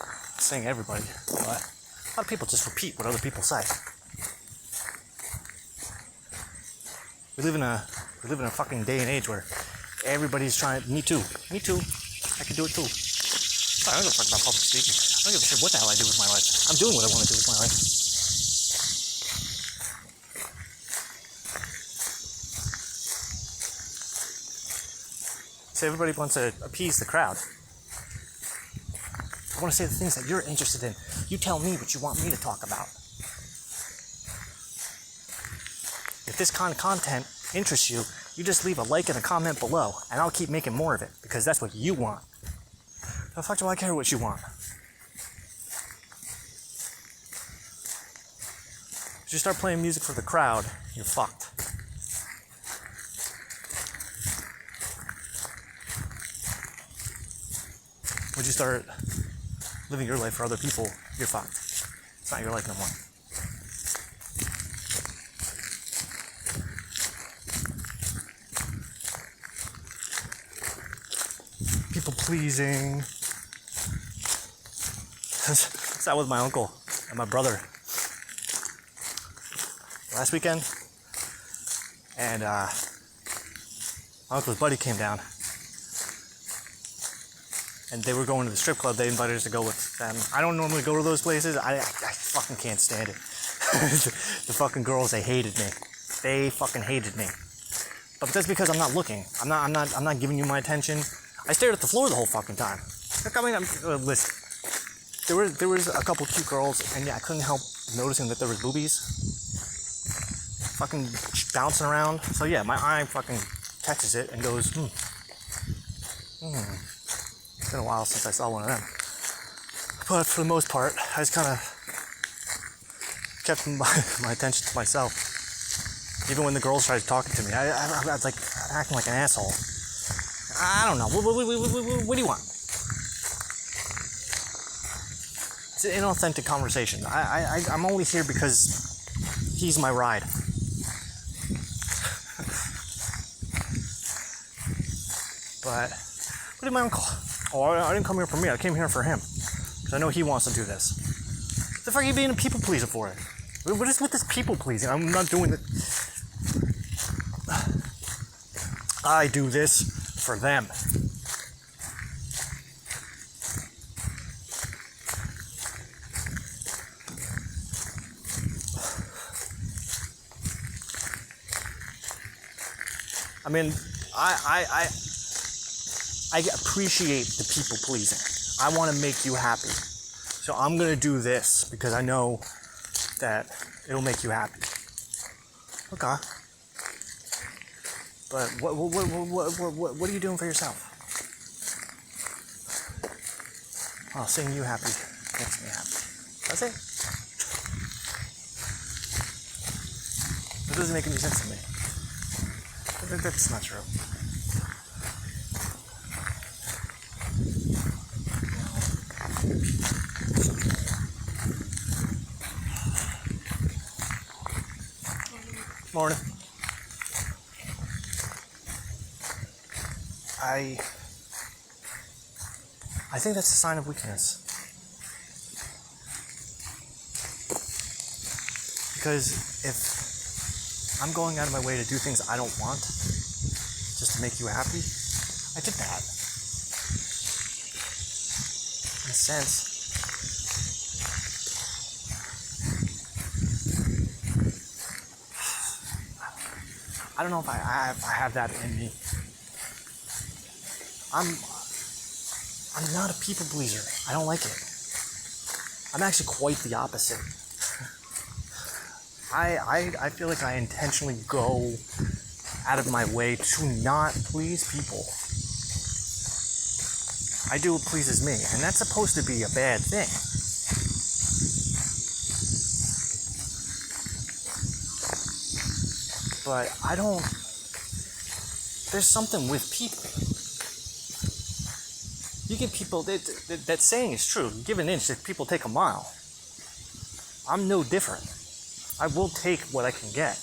I'm saying everybody, but a lot of people just repeat what other people say. We live in a fucking day and age where everybody's trying. Me too. I can do it too. I don't give a fuck about public speaking. I don't give a shit what the hell I do with my life. I'm doing what I want to do with my life. So everybody wants to appease the crowd. I want to say the things that you're interested in. You tell me what you want me to talk about. If this kind of content interests you, you just leave a like and a comment below, and I'll keep making more of it, because that's what you want. The fuck do I care what you want? If you start playing music for the crowd, you're fucked. Once you start living your life for other people, you're fucked. It's not your life no more. People pleasing. That was my uncle and my brother last weekend, and my uncle's buddy came down, and they were going to the strip club. They invited us to go with them. I don't normally go to those places. I fucking can't stand it. The fucking girls, they hated me. They fucking hated me. But that's because I'm not looking. I'm not giving you my attention. I stared at the floor the whole fucking time. Listen. There was a couple cute girls, and yeah, I couldn't help noticing that there was boobies fucking bouncing around. So yeah, my eye fucking catches it and goes, It's been a while since I saw one of them. But for the most part, I just kind of kept my attention to myself. Even when the girls tried talking to me, I was like acting like an asshole. I don't know. What do you want? It's an inauthentic conversation. I'm only here because he's my ride. But what did my uncle? Oh, I didn't come here for me. I came here for him. Because I know he wants to do this. The fuck are you being a people pleaser for it? What is with this people pleasing? I'm not doing it. I do this for them. I mean, I appreciate the people pleasing. I want to make you happy. So I'm going to do this because I know that it'll make you happy. Okay. But what are you doing for yourself? Oh, seeing you happy makes me happy. That's it. It doesn't make any sense to me. That's not true. Morning. I think that's a sign of weakness. Because if I'm going out of my way to do things I don't want just to make you happy, I did that. In a sense. I don't know if I have that in me. I'm not a people pleaser. I don't like it. I'm actually quite the opposite. I feel like I intentionally go out of my way to not please people. I do what pleases me, and that's supposed to be a bad thing. But I don't... There's something with people. You give people... That saying is true. You give an inch, if people take a mile. I'm no different. I will take what I can get.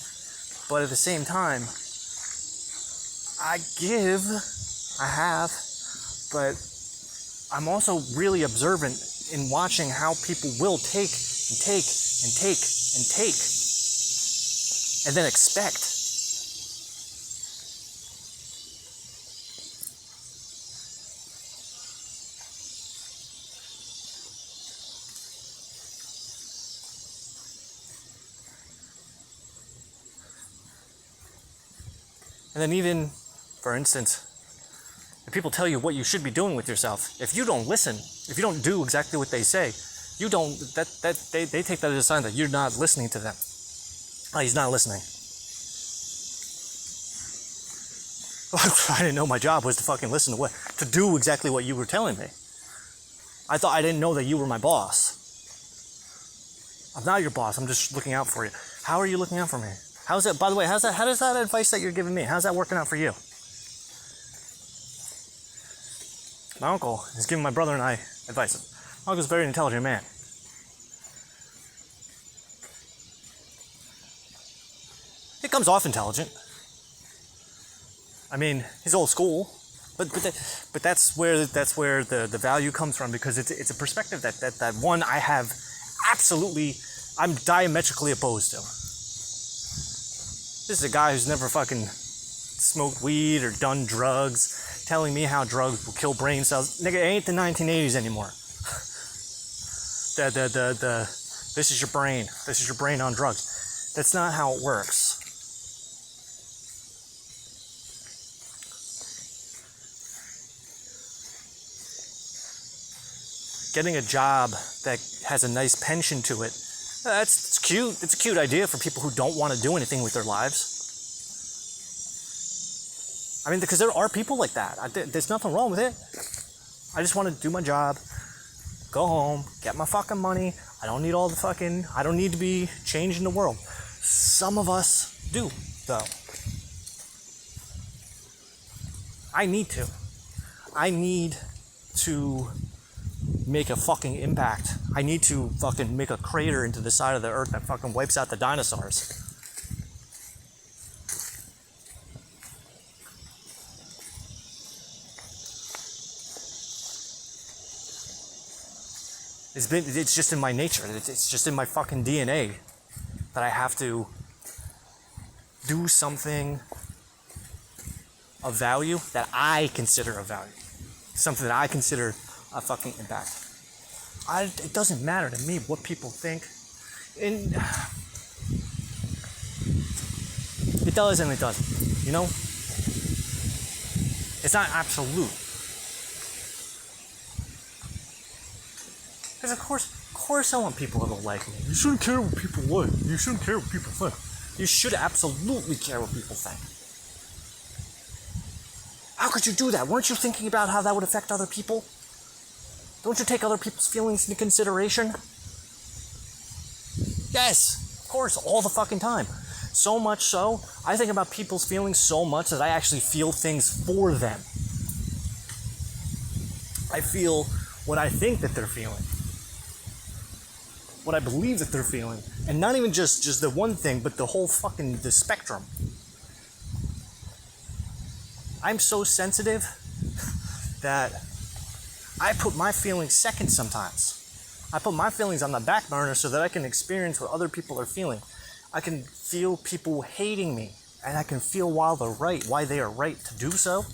But at the same time, I give, I have, but I'm also really observant in watching how people will take and take and take and take and then expect. And then even, for instance, if people tell you what you should be doing with yourself, if you don't listen, if you don't do exactly what they say, they take that as a sign that you're not listening to them. Oh, he's not listening. I didn't know my job was to fucking listen to do exactly what you were telling me. I didn't know that you were my boss. I'm not your boss, I'm just looking out for you. How are you looking out for me? How's that, by the way, how does that advice that you're giving me, how's that working out for you? My uncle is giving my brother and I advice. My uncle's a very intelligent man. He comes off intelligent. I mean, he's old school, but that's where the value comes from, because it's a perspective that one I have I'm diametrically opposed to. This is a guy who's never fucking smoked weed or done drugs, telling me how drugs will kill brain cells. Nigga, it ain't the 1980s anymore. This is your brain. This is your brain on drugs. That's not how it works. Getting a job that has a nice pension to it, it's cute. It's a cute idea for people who don't want to do anything with their lives. I mean, because there are people like that. There's nothing wrong with it. I just want to do my job, go home, get my fucking money. I don't need to be changing the world. Some of us do, though. I need to make a fucking impact. I need to fucking make a crater into the side of the earth that fucking wipes out the dinosaurs. It's just in my nature. It's just in my fucking DNA that I have to do something of value that I consider of value. Something that I consider a fucking impact. It doesn't matter to me what people think. And it does and it doesn't. You know? It's not absolute. Because of course I want people to like me. You shouldn't care what people like. You shouldn't care what people think. You should absolutely care what people think. How could you do that? Weren't you thinking about how that would affect other people? Don't you take other people's feelings into consideration? Yes, of course, all the fucking time. So much so, I think about people's feelings so much that I actually feel things for them. I feel what I think that they're feeling. What I believe that they're feeling. And not even just the one thing, but the whole fucking, the spectrum. I'm so sensitive that I put my feelings second sometimes. I put my feelings on the back burner so that I can experience what other people are feeling. I can feel people hating me, and I can feel why they are right to do so.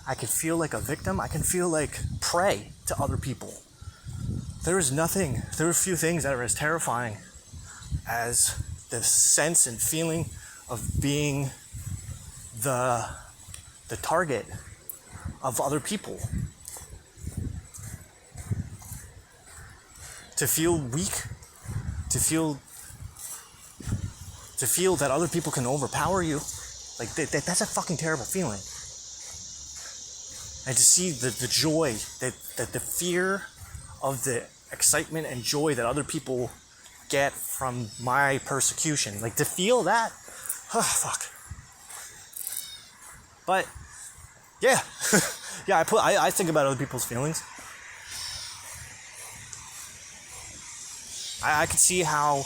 I can feel like a victim. I can feel like prey to other people. There are few things that are as terrifying as the sense and feeling of being the target of other people. To feel weak, to feel that other people can overpower you, like that's a fucking terrible feeling. And to see the joy, that the fear of the excitement and joy that other people get from my persecution, like to feel that, fuck. But yeah, yeah, I think about other people's feelings. I could see how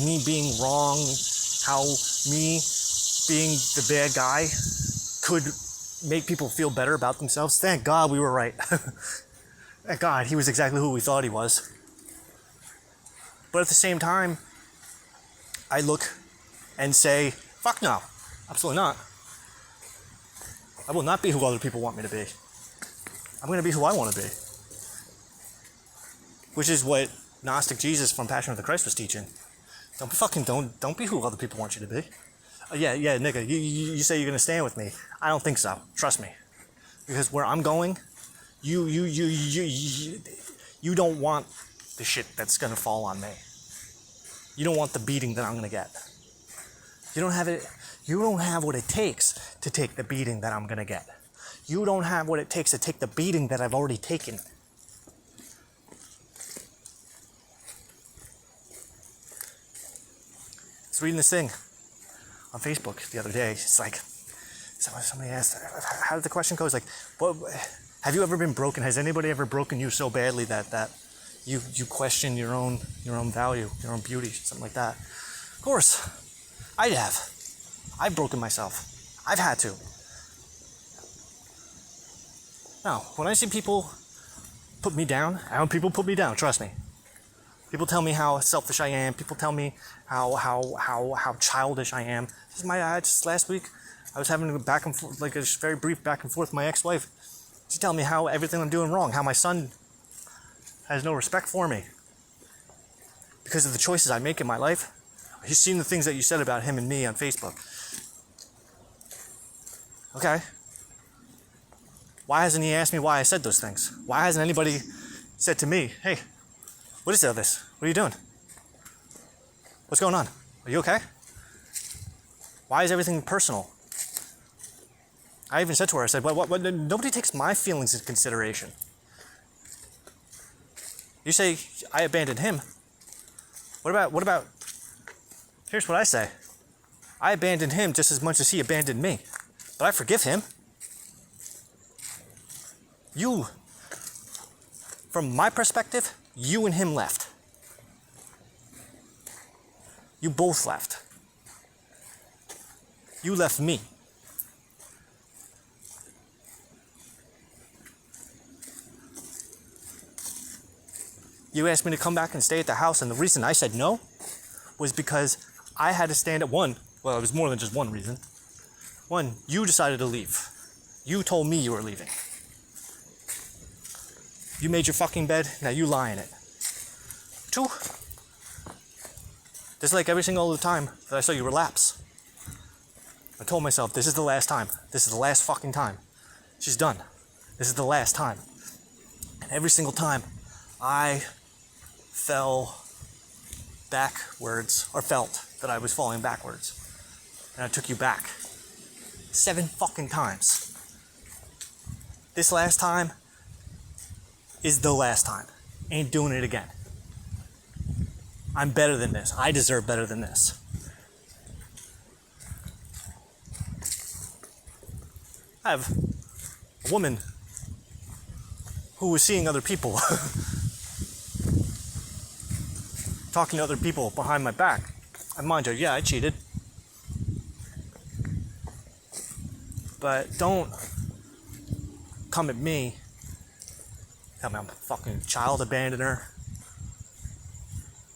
me being wrong, how me being the bad guy could make people feel better about themselves. Thank God we were right. Thank God he was exactly who we thought he was. But at the same time, I look and say, fuck no, absolutely not. I will not be who other people want me to be. I'm going to be who I want to be. Which is what Gnostic Jesus from Passion of the Christ was teaching. Don't be who other people want you to be. Yeah, nigga, you say you're gonna stand with me. I don't think so. Trust me, because where I'm going, you don't want the shit that's gonna fall on me. You don't want the beating that I'm gonna get. You don't have it. You don't have what it takes to take the beating that I'm gonna get. You don't have what it takes to take the beating that I've already taken. was reading this thing on Facebook the other day. It's like, somebody asked, how did the question go? It's like, what, have you ever been broken? Has anybody ever broken you so badly that you question your own value, your own beauty, something like that? Of course, I have. I've broken myself. I've had to. Now, when I see people put me down, people put me down, trust me. People tell me how selfish I am. People tell me how childish I am. Just last week, I was having a back and forth, like a very brief back and forth with my ex-wife. She's telling me how everything I'm doing wrong, how my son has no respect for me because of the choices I make in my life. He's seen the things that you said about him and me on Facebook. Okay. Why hasn't he asked me why I said those things? Why hasn't anybody said to me, hey, what is all this? What are you doing? What's going on? Are you okay? Why is everything personal? I even said to her, I said, what, nobody takes my feelings into consideration. You say I abandoned him. What about, here's what I say. I abandoned him just as much as he abandoned me. But I forgive him. You, from my perspective, you and him left. You both left. You left me. You asked me to come back and stay at the house, and the reason I said no was because I had to stand at one. Well, it was more than just one reason. One, you decided to leave. You told me you were leaving. You made your fucking bed, now you lie in it. Two, just like every single other time that I saw you relapse, I told myself, this is the last time. This is the last fucking time. She's done. This is the last time. And every single time, I fell backwards, or felt that I was falling backwards. And I took you back. 7 fucking times. This last time is the last time. Ain't doing it again. I'm better than this. I deserve better than this. I have a woman who was seeing other people. Talking to other people behind my back. And mind you, yeah, I cheated. But don't come at me. Tell me I'm a fucking child abandoner.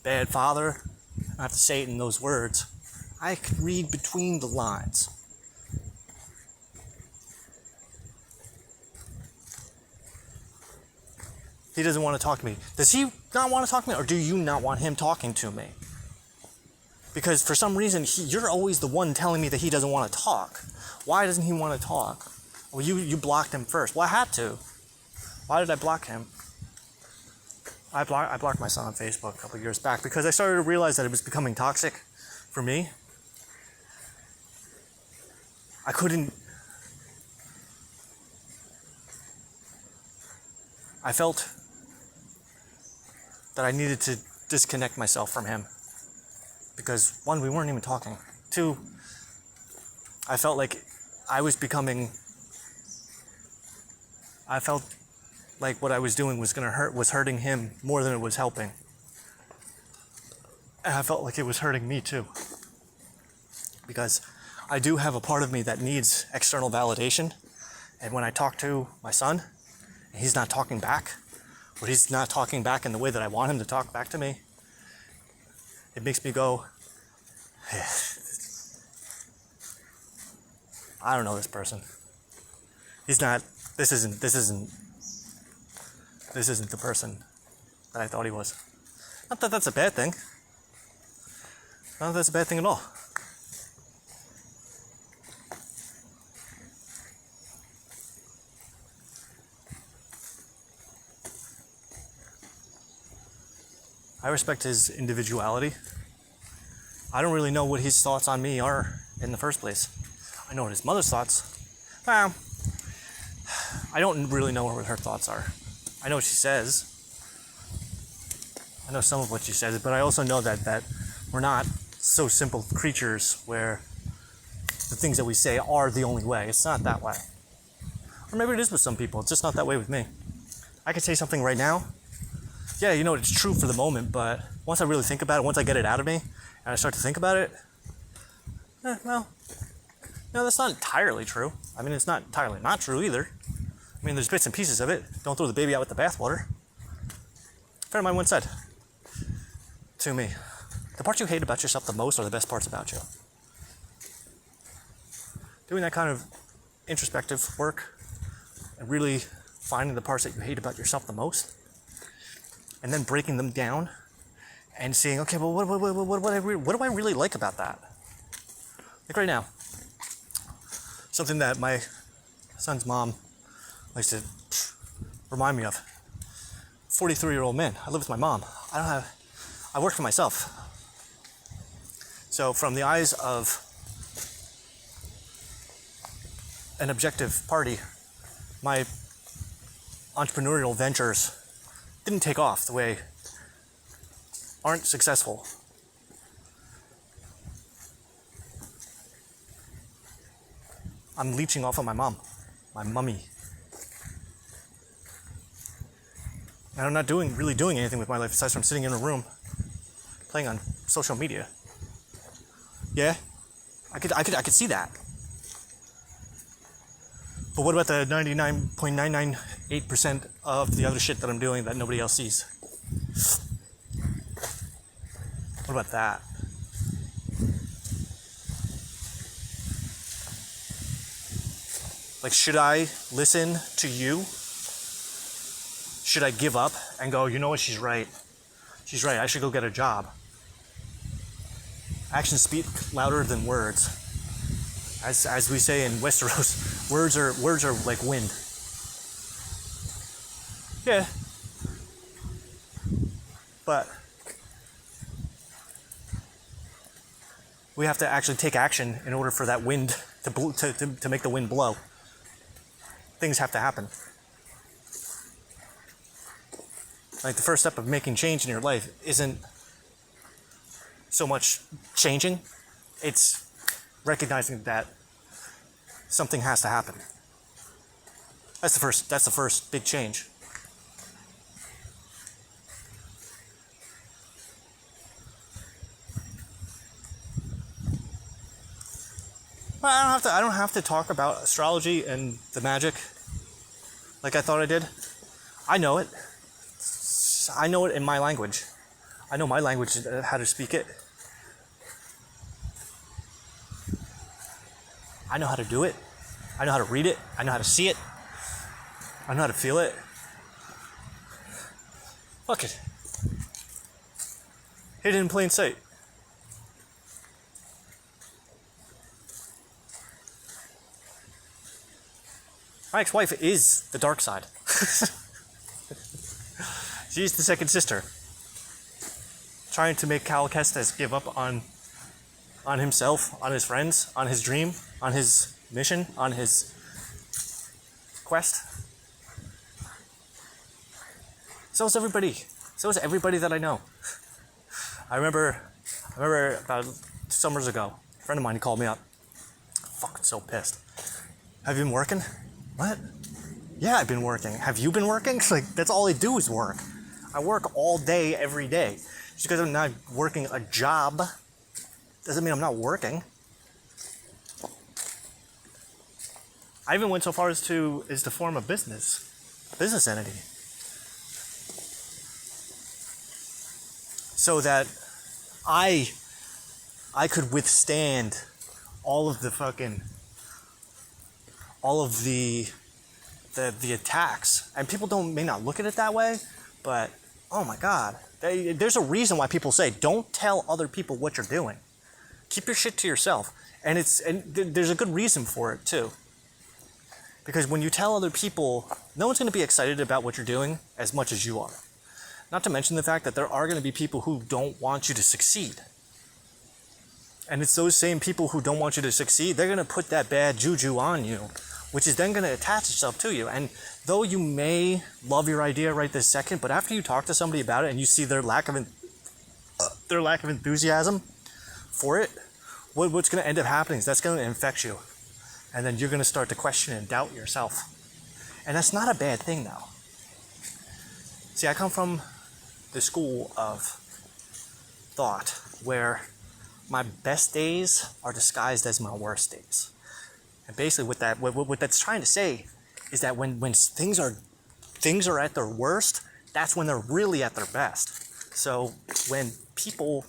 Bad father. I don't have to say it in those words. I can read between the lines. He doesn't want to talk to me. Does he not want to talk to me, or do you not want him talking to me? Because for some reason, you're always the one telling me that he doesn't want to talk. Why doesn't he want to talk? Well, you blocked him first. Well, I had to. Why did I block him? I blocked my son on Facebook a couple of years back because I started to realize that it was becoming toxic for me. I felt that I needed to disconnect myself from him. Because, one, we weren't even talking. Two, I felt like I felt like what I was doing was hurting him more than it was helping. And I felt like it was hurting me too. Because I do have a part of me that needs external validation. And when I talk to my son, and he's not talking back, or he's not talking back in the way that I want him to talk back to me, it makes me go, I don't know this person. This isn't the person that I thought he was. Not that that's a bad thing. Not that that's a bad thing at all. I respect his individuality. I don't really know what his thoughts on me are in the first place. I know what his mother's thoughts. Well, I don't really know what her thoughts are. I know what she says. I know some of what she says, but I also know that we're not so simple creatures where the things that we say are the only way. It's not that way. Or maybe it is with some people. It's just not that way with me. I could say something right now. Yeah, it's true for the moment, but once I really think about it, once I get it out of me, and I start to think about it, no, that's not entirely true. I mean, it's not entirely not true either. I mean, there's bits and pieces of it. Don't throw the baby out with the bathwater. A friend of mine once said to me, the parts you hate about yourself the most are the best parts about you. Doing that kind of introspective work and really finding the parts that you hate about yourself the most and then breaking them down and seeing, okay, well, what do I really like about that? Like right now, something that my son's mom likes to remind me of. 43-year-old man. I live with my mom. I work for myself. So from the eyes of an objective party, my entrepreneurial ventures didn't take off the way, aren't successful. I'm leeching off of my mom, my mummy. And I'm not really doing anything with my life aside from sitting in a room playing on social media. Yeah, I could see that. But what about the 99.998% of the other shit that I'm doing that nobody else sees? What about that? Like, should I listen to you? Should I give up and go, you know what, she's right. She's right, I should go get a job. Actions speak louder than words. As we say in Westeros, words are like wind. Yeah. But we have to actually take action in order for that wind to make the wind blow. Things have to happen. Like, the first step of making change in your life isn't so much changing, it's recognizing that something has to happen. That's the first big change. Well, I don't have to talk about astrology and the magic like I thought I did. I know it. I know it in my language. I know my language, how to speak it. I know how to do it. I know how to read it. I know how to see it. I know how to feel it. Fuck it. Hidden in plain sight. My ex-wife is the dark side. She's the second sister. Trying to make Cal Kestis give up on himself, on his friends, on his dream, on his mission, on his quest. So is everybody. So is everybody that I know. I remember about 2 summers ago, a friend of mine called me up. Fucking so pissed. Have you been working? What? Yeah, I've been working. Have you been working? Like, that's all I do is work. I work all day, every day. Just because I'm not working a job doesn't mean I'm not working. I even went so far as to form a business entity, so that I could withstand all of the attacks. And people may not look at it that way, but oh my God, there's a reason why people say don't tell other people what you're doing. Keep your shit to yourself. And there's a good reason for it too. Because when you tell other people, no one's going to be excited about what you're doing as much as you are. Not to mention the fact that there are going to be people who don't want you to succeed. And it's those same people who don't want you to succeed, they're going to put that bad juju on you, which is then going to attach itself to you. And though you may love your idea right this second, but after you talk to somebody about it and you see their lack of enthusiasm for it, what's going to end up happening is that's going to infect you. And then you're going to start to question and doubt yourself. And that's not a bad thing, though. See, I come from the school of thought where my best days are disguised as my worst days. And basically what that's trying to say is that when things are at their worst, that's when they're really at their best. So when people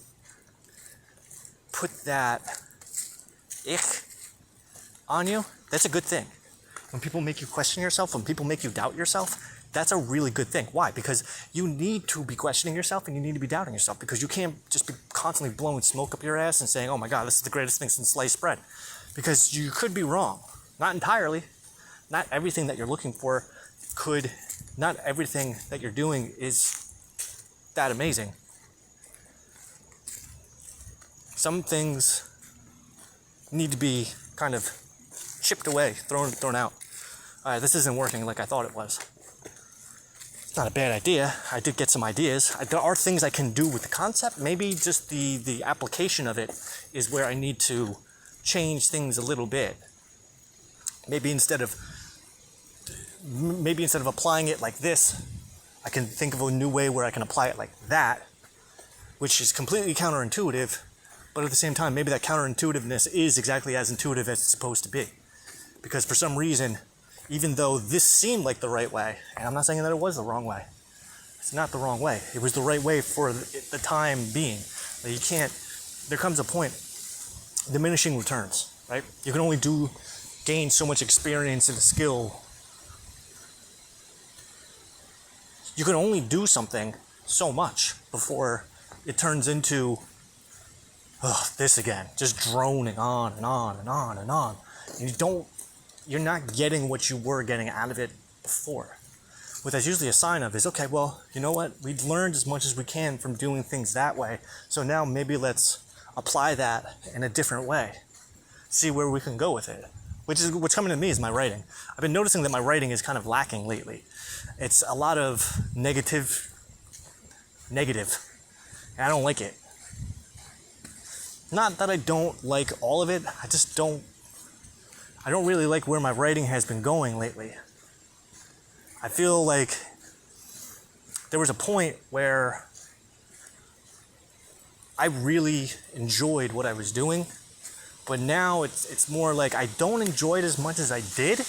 put that ick on you, that's a good thing. When people make you question yourself, when people make you doubt yourself, that's a really good thing. Why? Because you need to be questioning yourself and you need to be doubting yourself, because you can't just be constantly blowing smoke up your ass and saying, oh my God, this is the greatest thing since sliced bread. Because you could be wrong. Not entirely. Not everything that you're looking for not everything that you're doing is that amazing. Some things need to be kind of chipped away, thrown out. This isn't working like I thought it was. It's not a bad idea. I did get some ideas. There are things I can do with the concept. Maybe just the application of it is where I need to change things a little bit. Maybe instead of applying it like this, I can think of a new way where I can apply it like that, which is completely counterintuitive, but at the same time, maybe that counterintuitiveness is exactly as intuitive as it's supposed to be. Because for some reason, even though this seemed like the right way, and I'm not saying that it was the wrong way, it's not the wrong way. It was the right way for the time being. There comes a point, diminishing returns, right? You can only gain so much experience and skill. You can only do something so much before it turns into this again, just droning on and on and on and on. You're not getting what you were getting out of it before. What that's usually a sign of is, okay, well, you know what? We've learned as much as we can from doing things that way. So now maybe let's apply that in a different way. See where we can go with it. Which is what's coming to me is my writing. I've been noticing that my writing is kind of lacking lately. It's a lot of negative. And I don't like it. Not that I don't like all of it, I don't really like where my writing has been going lately. I feel like there was a point where I really enjoyed what I was doing, but now it's more like I don't enjoy it as much as I did.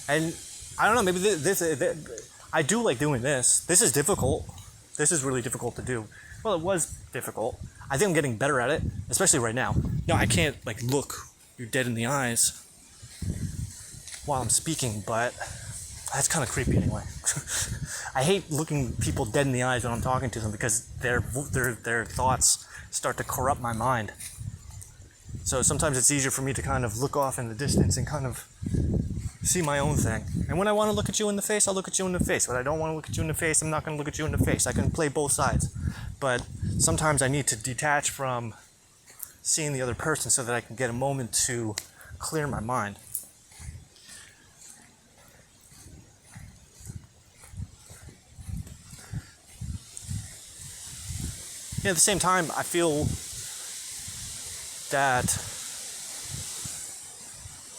And I don't know, maybe this I do like doing this. This is difficult. This is really difficult to do. Well, it was difficult. I think I'm getting better at it, especially right now. No, I can't look you dead in the eyes while I'm speaking, but that's kind of creepy anyway. I hate looking people dead in the eyes when I'm talking to them because their thoughts start to corrupt my mind. So sometimes it's easier for me to kind of look off in the distance and kind of see my own thing. And when I want to look at you in the face, I'll look at you in the face. When I don't want to look at you in the face, I'm not going to look at you in the face. I can play both sides. But sometimes I need to detach from seeing the other person so that I can get a moment to clear my mind. At the same time, I feel that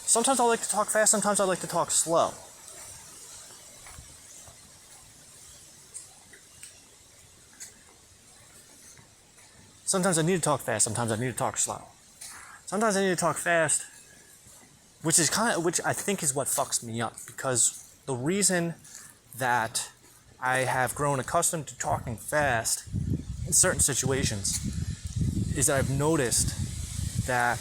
sometimes I like to talk fast, sometimes I like to talk slow. Sometimes I need to talk fast, sometimes I need to talk slow. Sometimes I need to talk fast, which I think is what fucks me up, because the reason that I have grown accustomed to talking fast in certain situations is that I've noticed that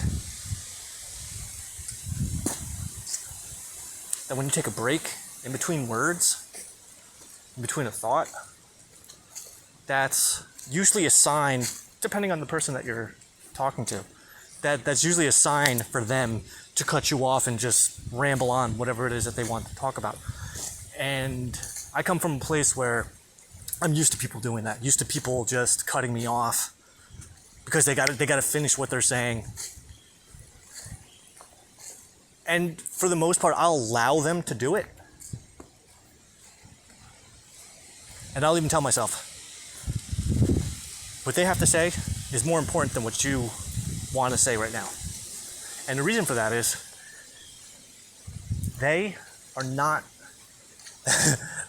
when you take a break in between words, in between a thought, that's usually a sign, depending on the person that you're talking to, that's usually a sign for them to cut you off and just ramble on whatever it is that they want to talk about. And I come from a place where I'm used to people doing that, used to people just cutting me off because they got to finish what they're saying. And for the most part, I'll allow them to do it. And I'll even tell myself, what they have to say is more important than what you want to say right now. And the reason for that is they are not,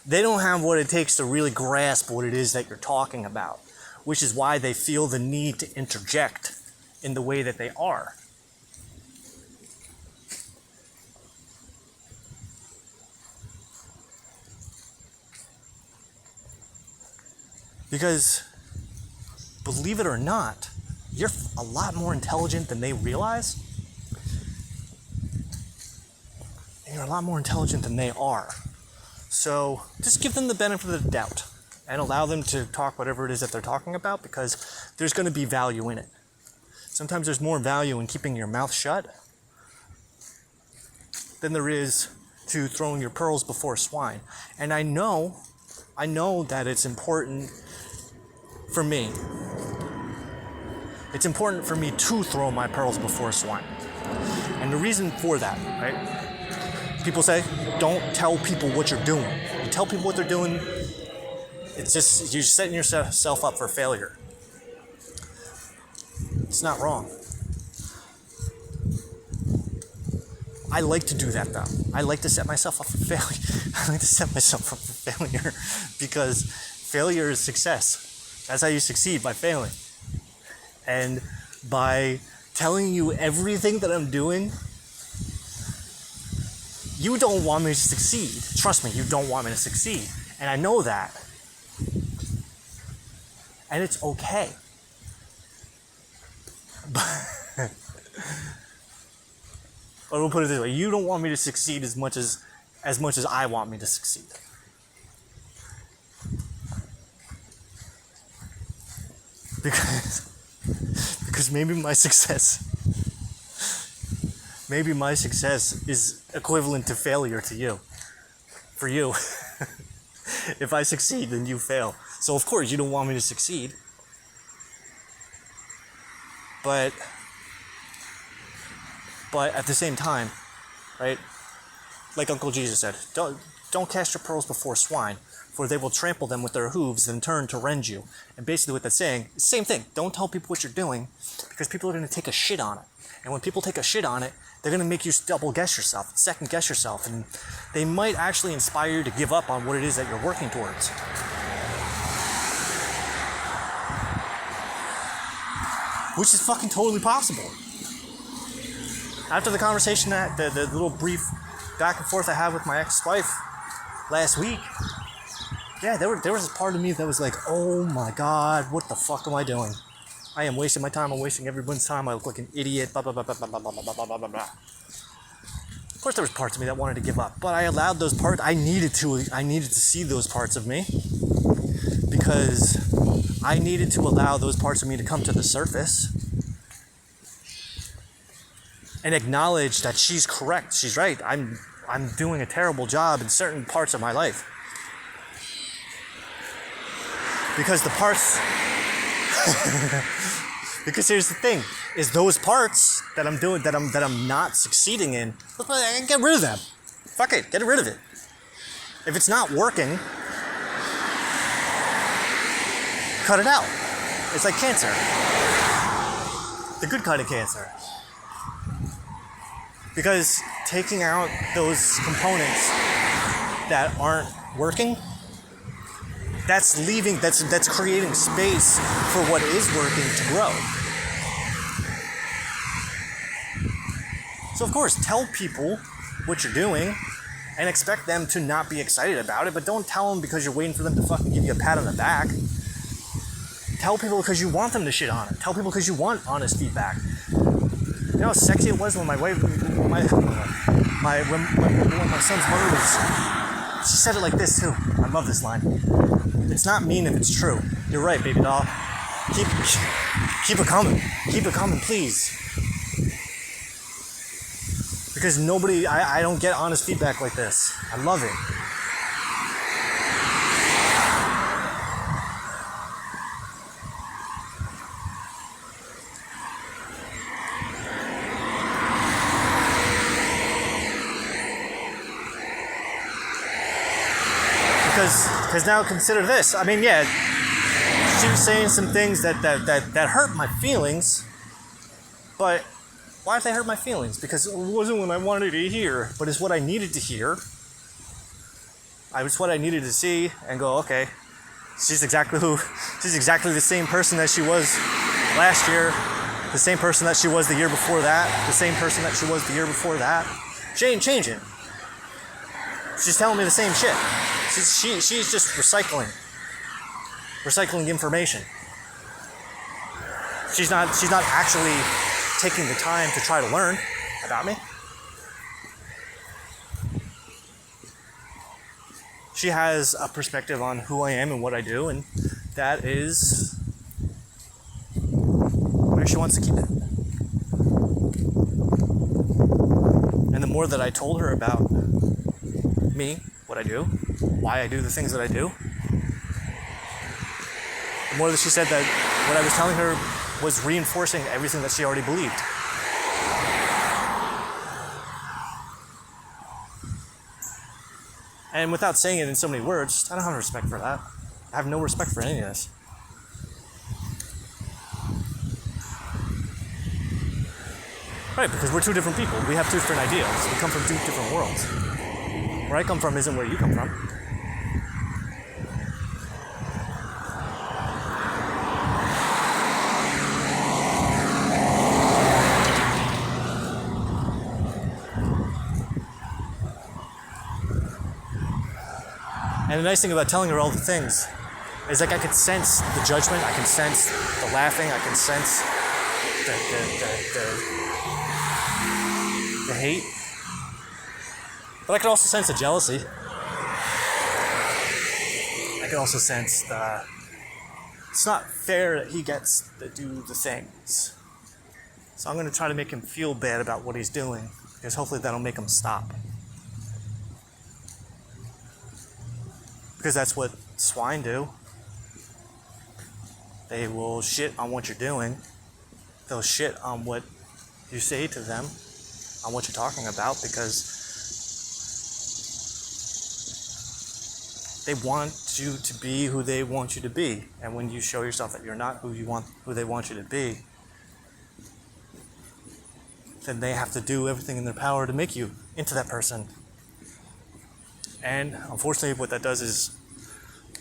they don't have what it takes to really grasp what it is that you're talking about, which is why they feel the need to interject in the way that they are. Because, believe it or not, you're a lot more intelligent than they realize. And you're a lot more intelligent than they are. So just give them the benefit of the doubt and allow them to talk whatever it is that they're talking about, because there's going to be value in it. Sometimes there's more value in keeping your mouth shut than there is to throwing your pearls before swine. And I know that it's important for me. It's important for me to throw my pearls before swine. And the reason for that, right? People say, don't tell people what you're doing. You tell people what they're doing, it's just, you're setting yourself up for failure. It's not wrong. I like to do that though. I like to set myself up for failure. I like to set myself up for failure because failure is success. That's how you succeed, by failing. And by telling you everything that I'm doing, you don't want me to succeed. Trust me, you don't want me to succeed. And I know that. And it's okay. Or we'll put it this way, you don't want me to succeed as much as I want me to succeed. Because maybe my success is equivalent to failure to you. For you. If I succeed, then you fail. So of course you don't want me to succeed. But at the same time, right? Like Uncle Jesus said, don't cast your pearls before swine, for they will trample them with their hooves and turn to rend you. And basically what that's saying, same thing. Don't tell people what you're doing, because people are going to take a shit on it. And when people take a shit on it, they're going to make you double guess yourself, second guess yourself, and they might actually inspire you to give up on what it is that you're working towards. Which is fucking totally possible. After the conversation, the little brief back and forth I had with my ex-wife last week, yeah, there was a part of me that was like, oh my god, what the fuck am I doing? I am wasting my time, I'm wasting everyone's time, I look like an idiot, blah, blah, blah, blah, blah, blah, blah, blah, blah, blah. Of course there was parts of me that wanted to give up, but I allowed those parts, I needed to see those parts of me, because I needed to allow those parts of me to come to the surface and acknowledge that she's correct, she's right, I'm doing a terrible job in certain parts of my life. Because the parts, because here's the thing, is those parts that I'm doing, that I'm not succeeding in, get rid of them. Fuck it, get rid of it. If it's not working, cut it out. It's like cancer. The good kind of cancer. Because taking out those components that aren't working, that's creating space for what is working to grow. So of course, tell people what you're doing and expect them to not be excited about it, but don't tell them because you're waiting for them to fucking give you a pat on the back. Tell people because you want them to shit on it. Tell people because you want honest feedback. You know how sexy it was when my son's mother was, she said it like this too. I love this line. It's not mean if it's true. You're right, baby doll. Keep it coming. Keep it coming, please. Because I don't get honest feedback like this. I love it. Because now consider this. I mean, yeah, she was saying some things that hurt my feelings, but why did they hurt my feelings? Because it wasn't what I wanted to hear, but it's what I needed to hear. It's what I needed to see and go, okay, she's exactly the same person that she was last year, the same person that she was the year before that, the same person that she was the year before that. She ain't changing. She's telling me the same shit. She's just recycling information. She's not actually taking the time to try to learn about me. She has a perspective on who I am and what I do, and that is where she wants to keep it. And the more that I told her about me, what I do, why I do the things that I do, the more that she said that what I was telling her was reinforcing everything that she already believed. And without saying it in so many words, I don't have respect for that. I have no respect for any of this. Right, because we're two different people. We have two different ideals. We come from two different worlds. Where I come from isn't where you come from. And the nice thing about telling her all the things is like I could sense the judgment, I can sense the laughing, I can sense the hate. But I could also sense the jealousy. I could also sense it's not fair that he gets to do the things. So I'm going to try to make him feel bad about what he's doing, because hopefully that'll make him stop. Because that's what swine do. They will shit on what you're doing. They'll shit on what you say to them, on what you're talking about, because they want you to be who they want you to be. And when you show yourself that you're not who they want you to be, then they have to do everything in their power to make you into that person. And unfortunately, what that does is,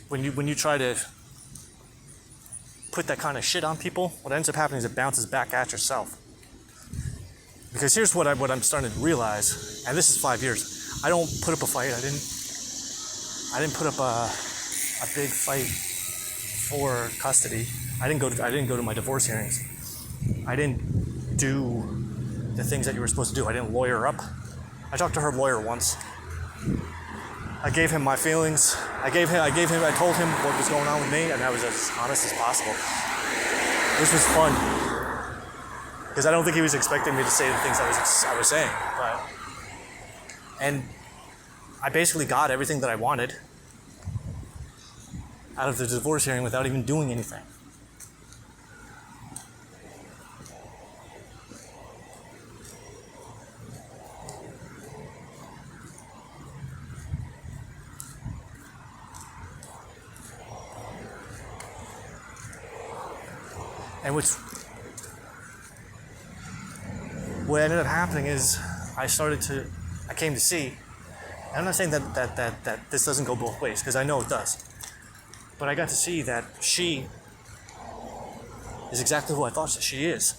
when you try to put that kind of shit on people, what ends up happening is it bounces back at yourself. Because here's what I'm starting to realize, and this is 5 years. I don't put up a fight. I didn't put up a big fight for custody. I didn't go to my divorce hearings. I didn't do the things that you were supposed to do. I didn't lawyer up. I talked to her lawyer once. I gave him my feelings. I told him what was going on with me, and I was as honest as possible. This was fun, because I don't think he was expecting me to say the things I was saying. And I basically got everything that I wanted out of the divorce hearing without even doing anything. And what ended up happening is I came to see, and I'm not saying that this doesn't go both ways, because I know it does, but I got to see that she is exactly who I thought that she is.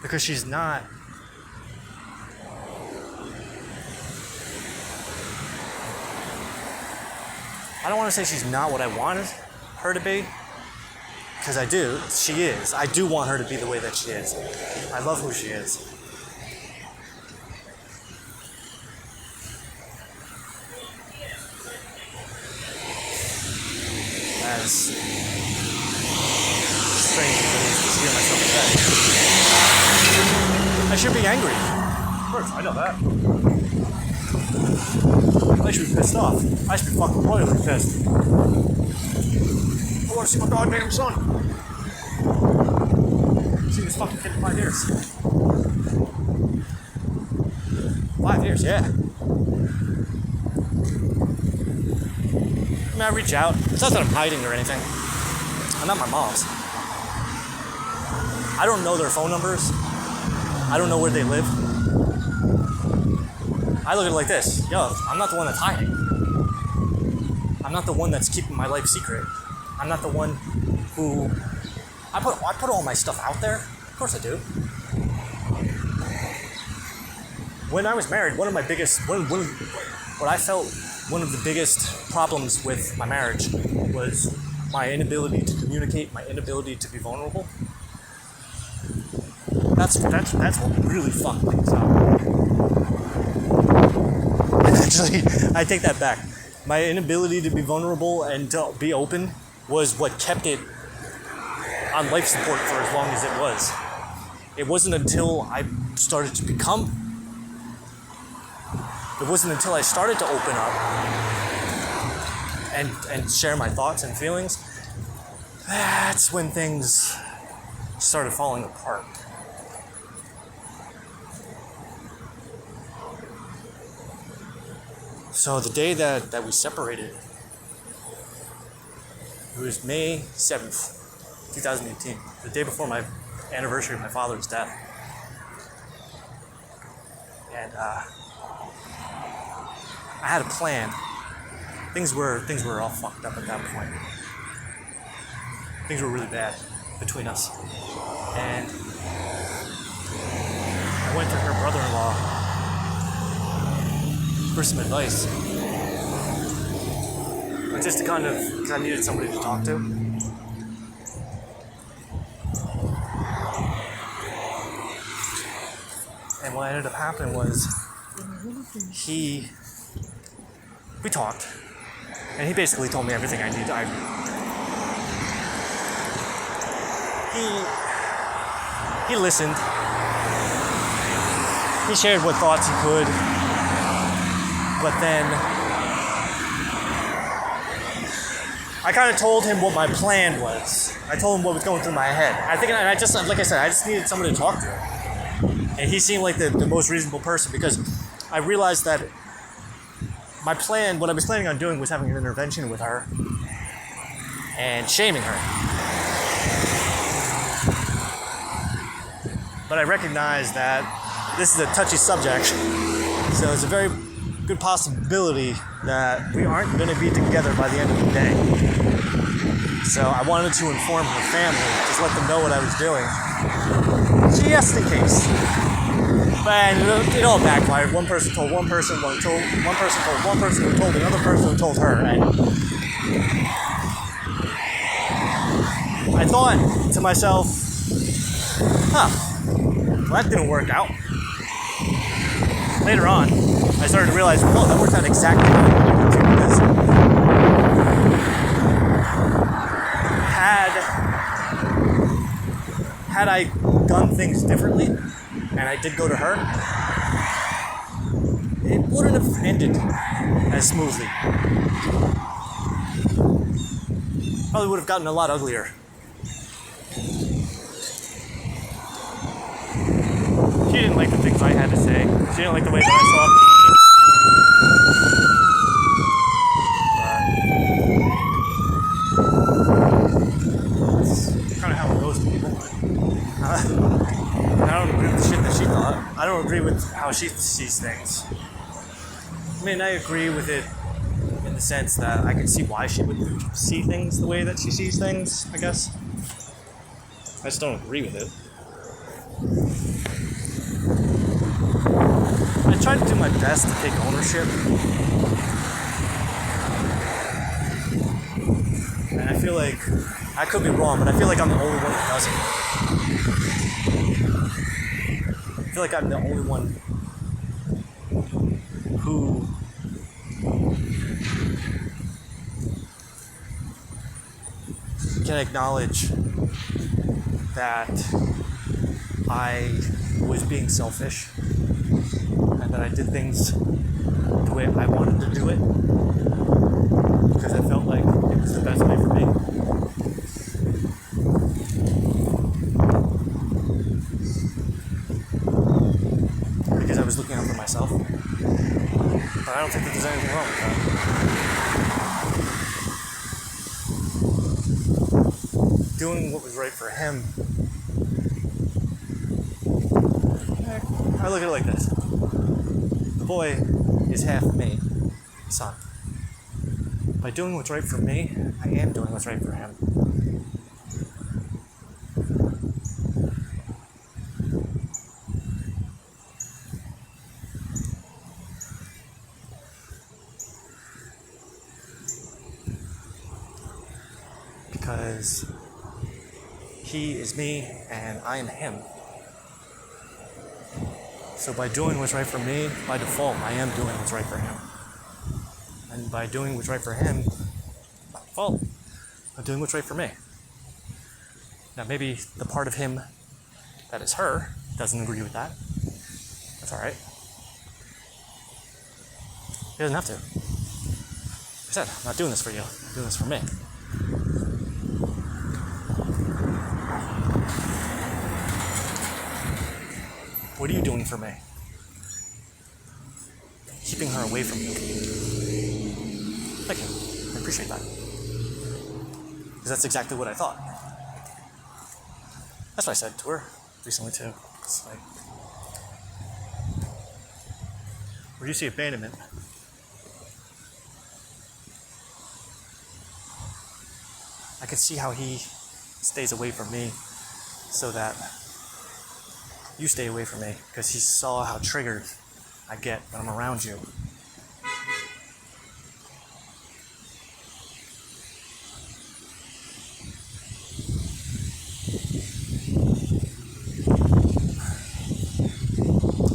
Because she's not I don't want to say she's not what I wanted her to be, because I do. She is. I do want her to be the way that she is. I love who she is. As strange as it is to hear myself say. I should be angry. Of course, I know that. I should be pissed off. I should be fucking royally pissed. I want to see my goddamn son. See this fucking kid in 5 years. 5 years, yeah. I reach out. It's not that I'm hiding or anything. I'm not my mom's. I don't know their phone numbers. I don't know where they live. I look at it like this. Yo, I'm not the one that's hiding. I'm not the one that's keeping my life secret. I'm not the one who... I put all my stuff out there. Of course I do. When I was married, one of the biggest problems with my marriage was my inability to communicate, my inability to be vulnerable. That's what really fucked things up. Actually, I take that back. My inability to be vulnerable and to be open was what kept it on life support for as long as it was. It wasn't until I started to open up and share my thoughts and feelings, that's when things started falling apart. So the day that we separated, it was May 7th, 2018, the day before my anniversary of my father's death. And I had a plan. Things were all fucked up at that point. Things were really bad between us. And I went to her brother-in-law for some advice. Just to because I needed somebody to talk to. And what ended up happening was we talked, and he basically told me everything I needed. He listened. He shared what thoughts he could, but then I kind of told him what my plan was. I told him what was going through my head. I just needed someone to talk to. And he seemed like the most reasonable person, because I realized that what I was planning on doing was having an intervention with her and shaming her. But I recognized that this is a touchy subject, so it's a very good possibility that we aren't going to be together by the end of the day. So I wanted to inform her family, just let them know what I was doing, just in case. But it all backfired. One person told one person, one person told one person, who told another person, who told her. And I thought to myself, well, that didn't work out. Later on, I started to realize, well, that worked out exactly how I wanted it to, because had I done things differently, and I did go to her, it wouldn't have ended as smoothly. Probably would have gotten a lot uglier. She didn't like the things I had to say. She didn't like the way that I saw That's kind of how it goes to people. I don't agree with the shit that she thought. I don't agree with how she sees things. I mean, I agree with it in the sense that I can see why she would see things the way that she sees things, I guess. I just don't agree with it. I try to do my best to take ownership. And I feel like, I could be wrong, but I feel like I'm the only one that doesn't. I feel like I'm the only one who can acknowledge that I was being selfish and that I did things the way I wanted to do it because I felt like it was the best way for me. Because I was looking out for myself. doing what was right for him, I look at it like this. The boy is half me, son. By doing what's right for me, I am doing what's right for him. Because he is me and I am him. So by doing what's right for me, by default, I am doing what's right for him. And by doing what's right for him, by default, I'm doing what's right for me. Now maybe the part of him that is her doesn't agree with that. That's alright. He doesn't have to. Like I said, I'm not doing this for you. I'm doing this for me. What are you doing for me? Keeping her away from you. Thank you. I appreciate that. Because that's exactly what I thought. That's what I said to her recently too. It's like, where you see abandonment, I can see how he stays away from me so that you stay away from me, because he saw how triggered I get when I'm around you.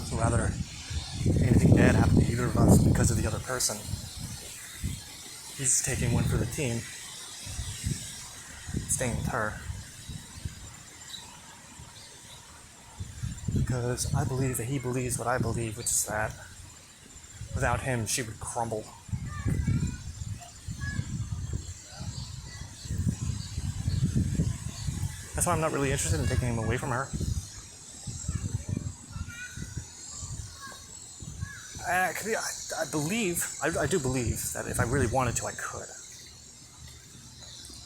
So rather anything bad happen to either of us because of the other person, he's taking one for the team, staying with her. Because I believe that he believes what I believe, which is that without him, she would crumble. That's why I'm not really interested in taking him away from her. I do believe that if I really wanted to, I could.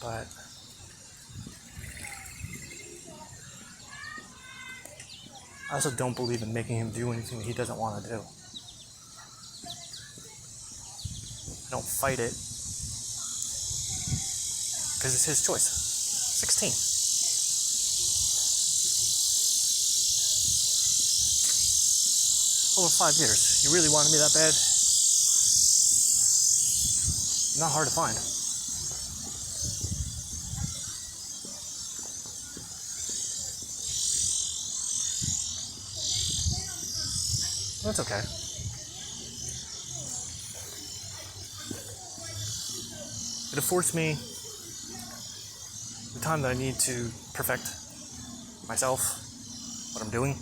But I also don't believe in making him do anything that he doesn't want to do. I don't fight it because it's his choice. 16. Over 5 years. You really wanted me that bad? Not hard to find. That's okay. It affords me the time that I need to perfect myself, what I'm doing.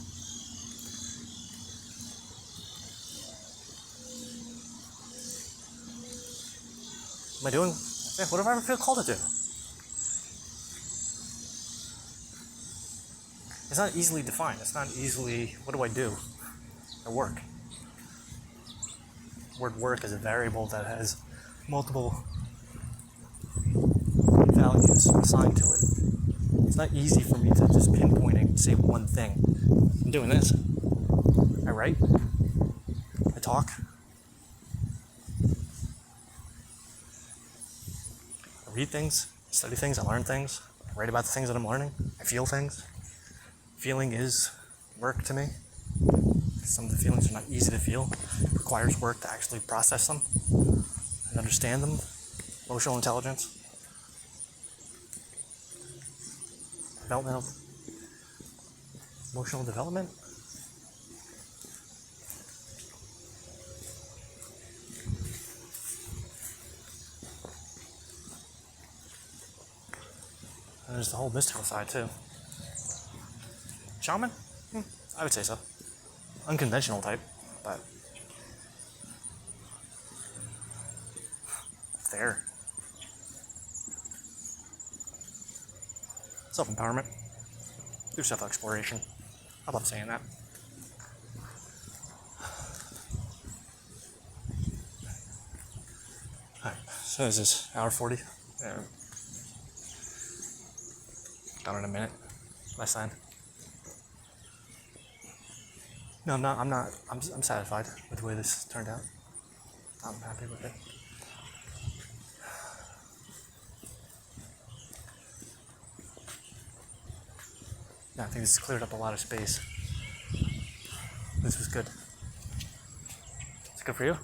What am I doing? Yeah, whatever I feel called to do. It's not easily defined. It's not easily, what do I do? I work. The word work is a variable that has multiple values assigned to it. It's not easy for me to just pinpoint and say one thing. I'm doing this. I write. I talk. I read things. I study things. I learn things. I write about the things that I'm learning. I feel things. Feeling is work to me. Some of the feelings are not easy to feel. It requires work to actually process them and understand them. Emotional intelligence. Emotional development. And there's the whole mystical side too. Shaman? I would say so. Unconventional type, but there. Self-empowerment. Through self-exploration. I love saying that. Alright, so is this hour 40? Yeah. on in a minute. My sign. No, I'm not. I'm not. I'm satisfied with the way this turned out. I'm happy with it. Yeah, I think this cleared up a lot of space. This was good. Is it good for you?